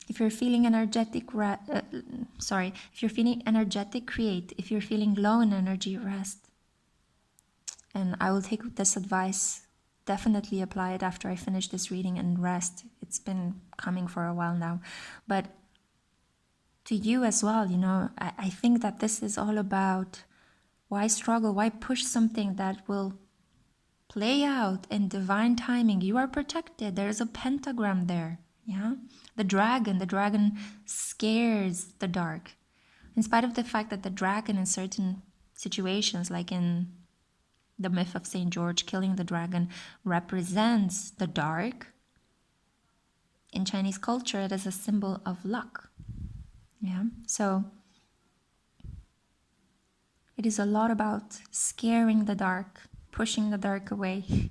If you're feeling energetic, if you're feeling energetic, create. If you're feeling low in energy, rest. And I will take this advice, definitely apply it after I finish this reading, and rest. It's been coming for a while now. But to you as well, I think that this is all about why struggle, why push something that will play out in divine timing. You are protected. There's a pentagram there. Yeah, the dragon scares the dark. In spite of the fact that the dragon in certain situations, like in the myth of St. George, killing the dragon represents the dark. In Chinese culture, it is a symbol of luck. Yeah, so it is a lot about scaring the dark, pushing the dark away.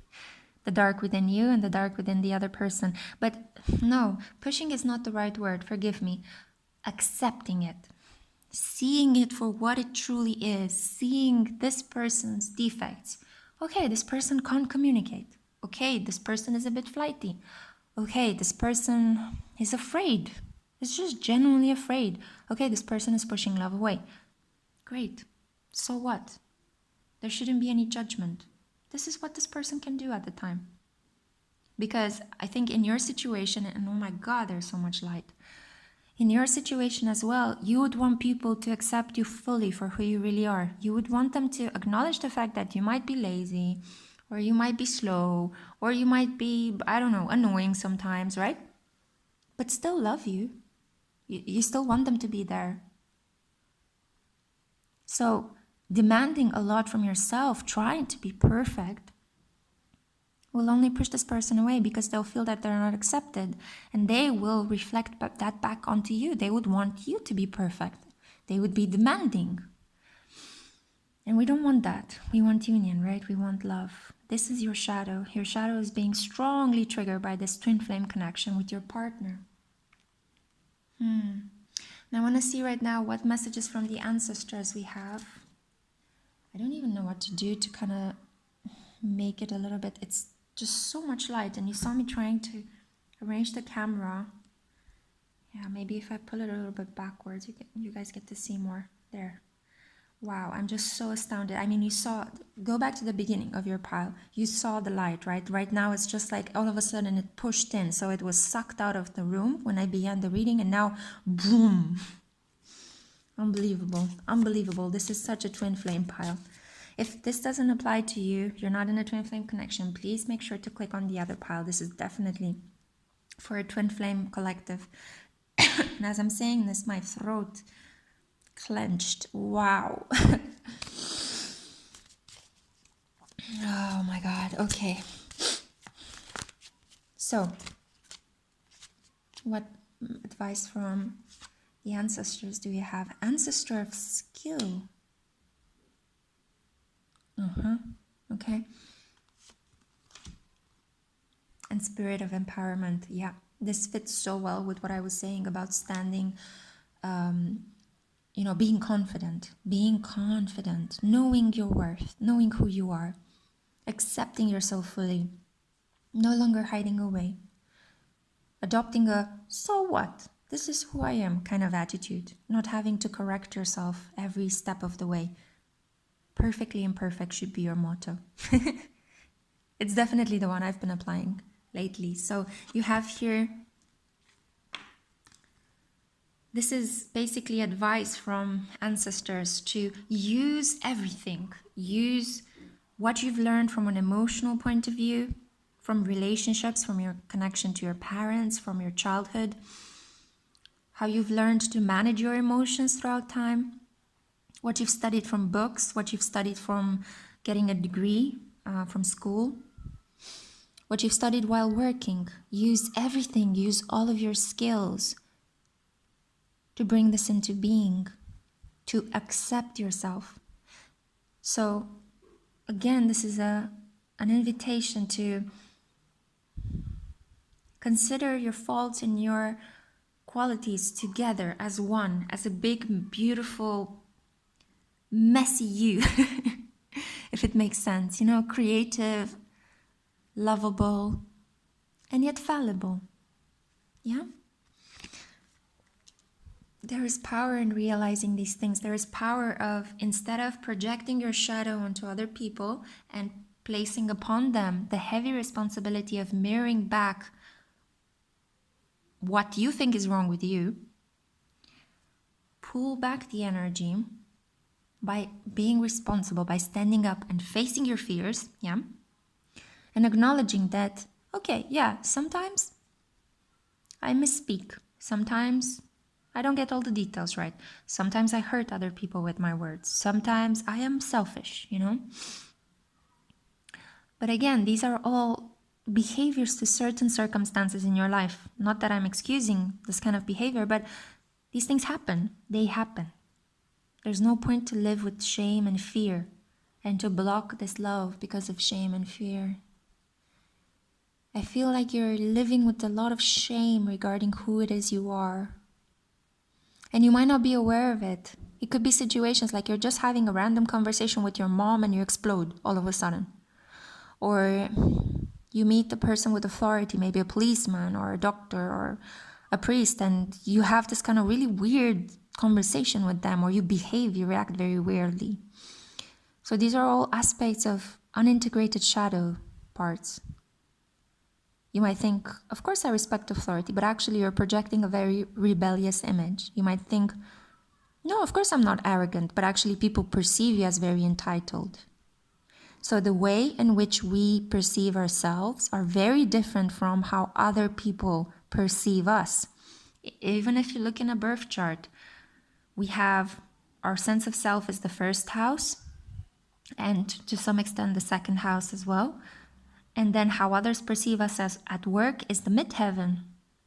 The dark within you and the dark within the other person. But no, pushing is not the right word, forgive me. Accepting it. Seeing it for what it truly is. Seeing this person's defects. Okay, this person can't communicate. Okay, this person is a bit flighty. Okay, this person is afraid. It's just genuinely afraid. Okay, this person is pushing love away. Great. So what? There shouldn't be any judgment. This is what this person can do at the time. Because I think in your situation, and oh my God, there's so much light. In your situation as well, you would want people to accept you fully for who you really are. You would want them to acknowledge the fact that you might be lazy, or you might be slow, or you might be, I don't know, annoying sometimes, right? But still love you. You still want them to be there. So demanding a lot from yourself, trying to be perfect, will only push this person away, because they'll feel that they're not accepted, and they will reflect that back onto you. They would want you to be perfect. They would be demanding. And we don't want that. We want union, right? We want love. This is your shadow. Your shadow is being strongly triggered by this twin flame connection with your partner. And I want to see right now what messages from the ancestors we have. I don't even know what to do to kind of make it a little bit, it's just so much light, and you saw me trying to arrange the camera. Yeah, maybe if I pull it a little bit backwards, you guys get to see more. There. Wow, I'm just so astounded. I mean, you saw, go back to the beginning of your pile. You saw the light, right? Right now it's just like all of a sudden it pushed in. So it was sucked out of the room when I began the reading, and now, boom. Unbelievable. Unbelievable. This is such a twin flame pile. If this doesn't apply to you, you're not in a twin flame connection, please make sure to click on the other pile. This is definitely for a twin flame collective. And as I'm saying this, my throat clenched. Wow. Oh my God. Okay. So, what advice from the ancestors do you have? Ancestor of skill. Okay. And spirit of empowerment. Yeah. This fits so well with what I was saying about standing, being confident, knowing your worth, knowing who you are, accepting yourself fully, no longer hiding away, adopting a so what? This is who I am kind of attitude, not having to correct yourself every step of the way. Perfectly imperfect should be your motto. It's definitely the one I've been applying lately. So you have here, this is basically advice from ancestors to use everything. Use what you've learned from an emotional point of view, from relationships, from your connection to your parents, from your childhood, how you've learned to manage your emotions throughout time, what you've studied from books, what you've studied from getting a degree from school, what you've studied while working. Use everything, use all of your skills to bring this into being, to accept yourself. So again, this is an invitation to consider your faults and your qualities together as one, as a big, beautiful, messy you, if it makes sense, creative, lovable, and yet fallible. Yeah? There is power in realizing these things. There is power of, instead of projecting your shadow onto other people and placing upon them the heavy responsibility of mirroring back what you think is wrong with you, pull back the energy by being responsible, by standing up and facing your fears, yeah? And acknowledging that, okay, yeah, sometimes I misspeak. Sometimes I don't get all the details right. Sometimes I hurt other people with my words. Sometimes I am selfish, But again, these are all behaviors to certain circumstances in your life. Not that I'm excusing this kind of behavior, but these things happen. They happen. There's no point to live with shame and fear and to block this love because of shame and fear. I feel like you're living with a lot of shame regarding who it is you are. And you might not be aware of it. It could be situations like you're just having a random conversation with your mom and you explode all of a sudden. Or you meet the person with authority, maybe a policeman or a doctor or a priest, and you have this kind of really weird conversation with them, or you react very weirdly. So these are all aspects of unintegrated shadow parts. You might think, of course I respect authority, but actually you're projecting a very rebellious image. You might think, no, of course I'm not arrogant, but actually people perceive you as very entitled. So the way in which we perceive ourselves are very different from how other people perceive us. Even if you look in a birth chart, we have our sense of self is the first house, and to some extent the second house as well. And then how others perceive us as at work is the midheaven,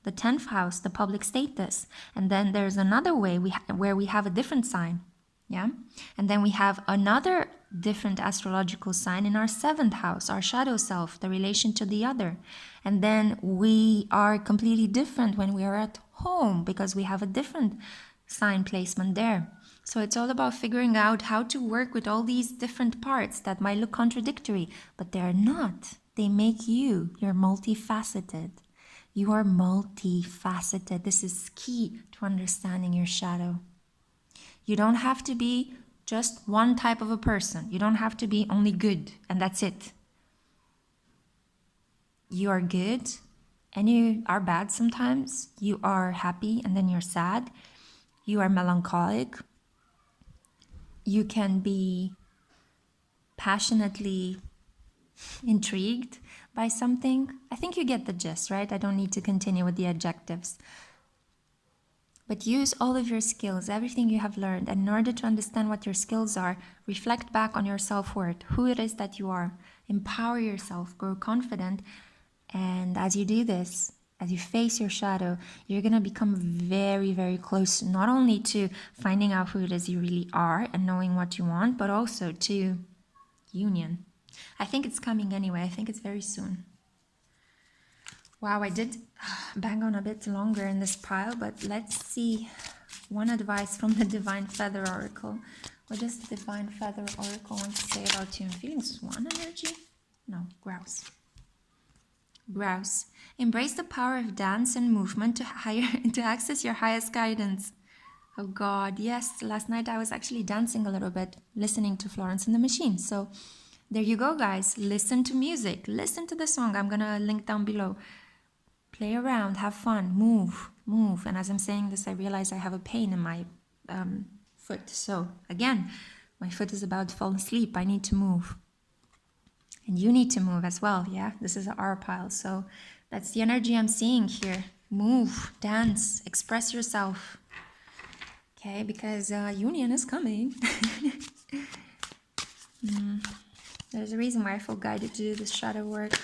the 10th house, the public status. And then there's another way where we have a different sign. Yeah. And then we have another different astrological sign in our 7th house, our shadow self, the relation to the other. And then we are completely different when we are at home because we have a different sign placement there. So it's all about figuring out how to work with all these different parts that might look contradictory, but they're not. They make you. You're multifaceted. You are multifaceted. This is key to understanding your shadow. You don't have to be just one type of a person. You don't have to be only good and that's it. You are good and you are bad sometimes. You are happy and then you're sad. You are melancholic. You can be passionately intrigued by something. I think you get the gist, right? I don't need to continue with the adjectives. But use all of your skills, everything you have learned, and in order to understand what your skills are, reflect back on your self-worth, who it is that you are. empower yourself, grow confident. And as you do this, as you face your shadow, you're going to become very, very close, not only to finding out who it is you really are and knowing what you want, but also to union. I think it's coming anyway. I think it's very soon. Wow, I did bang on a bit longer in this pile, but let's see one advice from the Divine Feather Oracle. What does the Divine Feather Oracle want to say about you? I'm feeling Swan energy? No, Grouse. Grouse. Embrace the power of dance and movement to access your highest guidance. Oh God, yes. Last night I was actually dancing a little bit, listening to Florence and the Machine. So there you go, guys. Listen to music. Listen to the song. I'm going to link down below. Play around, have fun, move. And as I'm saying this, I realize I have a pain in my foot. So again, my foot is about to fall asleep. I need to move. And you need to move as well, yeah? This is our pile. So that's the energy I'm seeing here. Move, dance, express yourself. Okay, because union is coming. There's a reason why I feel guided to do this shadow work.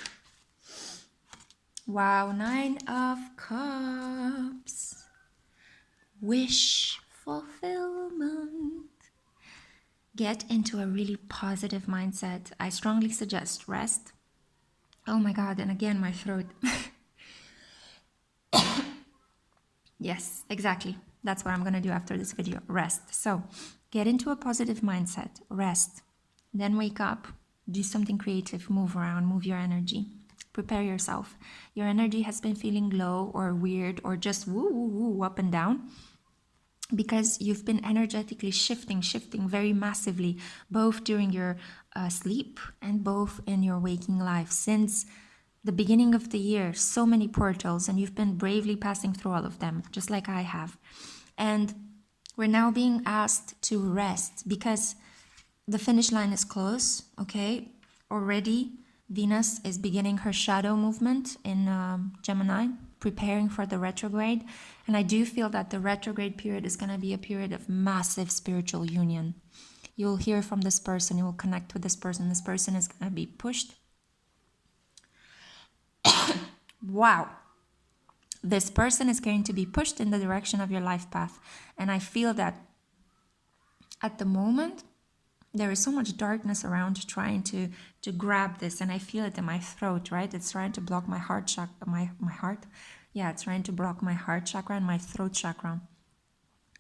Wow, 9 of Cups. Wish fulfillment. Get into a really positive mindset. I strongly suggest rest. Oh my God, and again, my throat. Yes, exactly. That's what I'm going to do after this video. Rest. So get into a positive mindset. Rest. Then wake up. Do something creative. Move around. Move your energy. Prepare yourself. Your energy has been feeling low or weird or just woo, woo, woo, up and down because you've been energetically shifting very massively, both during your sleep and both in your waking life. Since the beginning of the year, so many portals, and you've been bravely passing through all of them, just like I have. And we're now being asked to rest because the finish line is close, okay? Already Venus is beginning her shadow movement in Gemini, preparing for the retrograde. And I do feel that the retrograde period is going to be a period of massive spiritual union. You'll hear from this person, you will connect with this person. This person is going to be pushed. Wow. This person is going to be pushed in the direction of your life path. And I feel that at the moment, there is so much darkness around trying to grab this, and I feel it in my throat, right? It's trying to block my heart chakra, my heart. Yeah, it's trying to block my heart chakra and my throat chakra.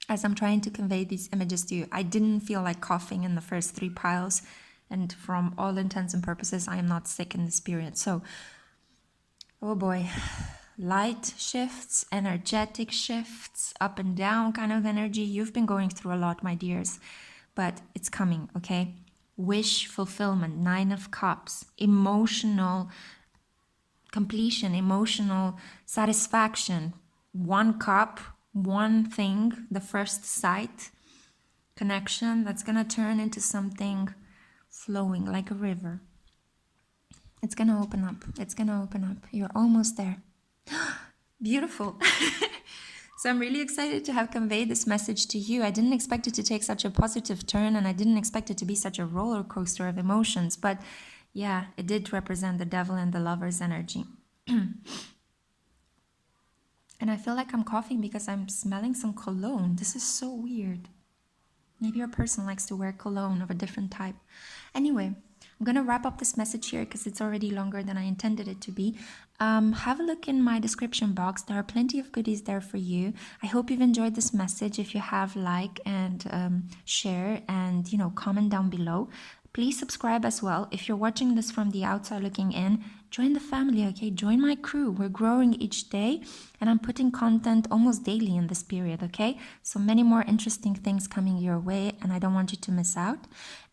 As I'm trying to convey these images to you, I didn't feel like coughing in the first 3 piles, and from all intents and purposes, I am not sick in this period. So, oh boy, light shifts, energetic shifts, up and down kind of energy. You've been going through a lot, my dears. But it's coming, okay? Wish fulfillment, 9 of Cups, emotional completion, emotional satisfaction. 1 cup, one thing, the first sight, connection that's going to turn into something flowing like a river. It's going to open up. It's going to open up. You're almost there. Beautiful. So I'm really excited to have conveyed this message to you. I didn't expect it to take such a positive turn, and I didn't expect it to be such a roller coaster of emotions. But yeah, it did represent the devil and the lover's energy. And I feel like I'm coughing because I'm smelling some cologne. This is so weird. Maybe your person likes to wear cologne of a different type. Anyway, I'm going to wrap up this message here because it's already longer than I intended it to be. Have a look in my description box. There are plenty of goodies there for you. I hope you've enjoyed this message. If you have, like and share and, comment down below. Please subscribe as well. If you're watching this from the outside looking in, join the family, okay? Join my crew. We're growing each day, and I'm putting content almost daily in this period, okay? So many more interesting things coming your way, and I don't want you to miss out.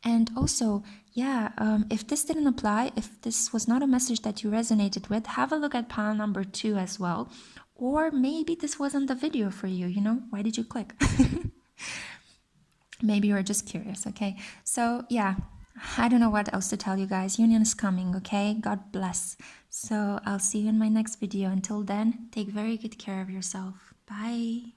And also, if this didn't apply, if this was not a message that you resonated with, have a look at pile number 2 as well. Or maybe this wasn't the video for you, Why did you click? Maybe you were just curious, okay? So, I don't know what else to tell you guys. Union is coming, okay? God bless. So I'll see you in my next video. Until then, take very good care of yourself. Bye.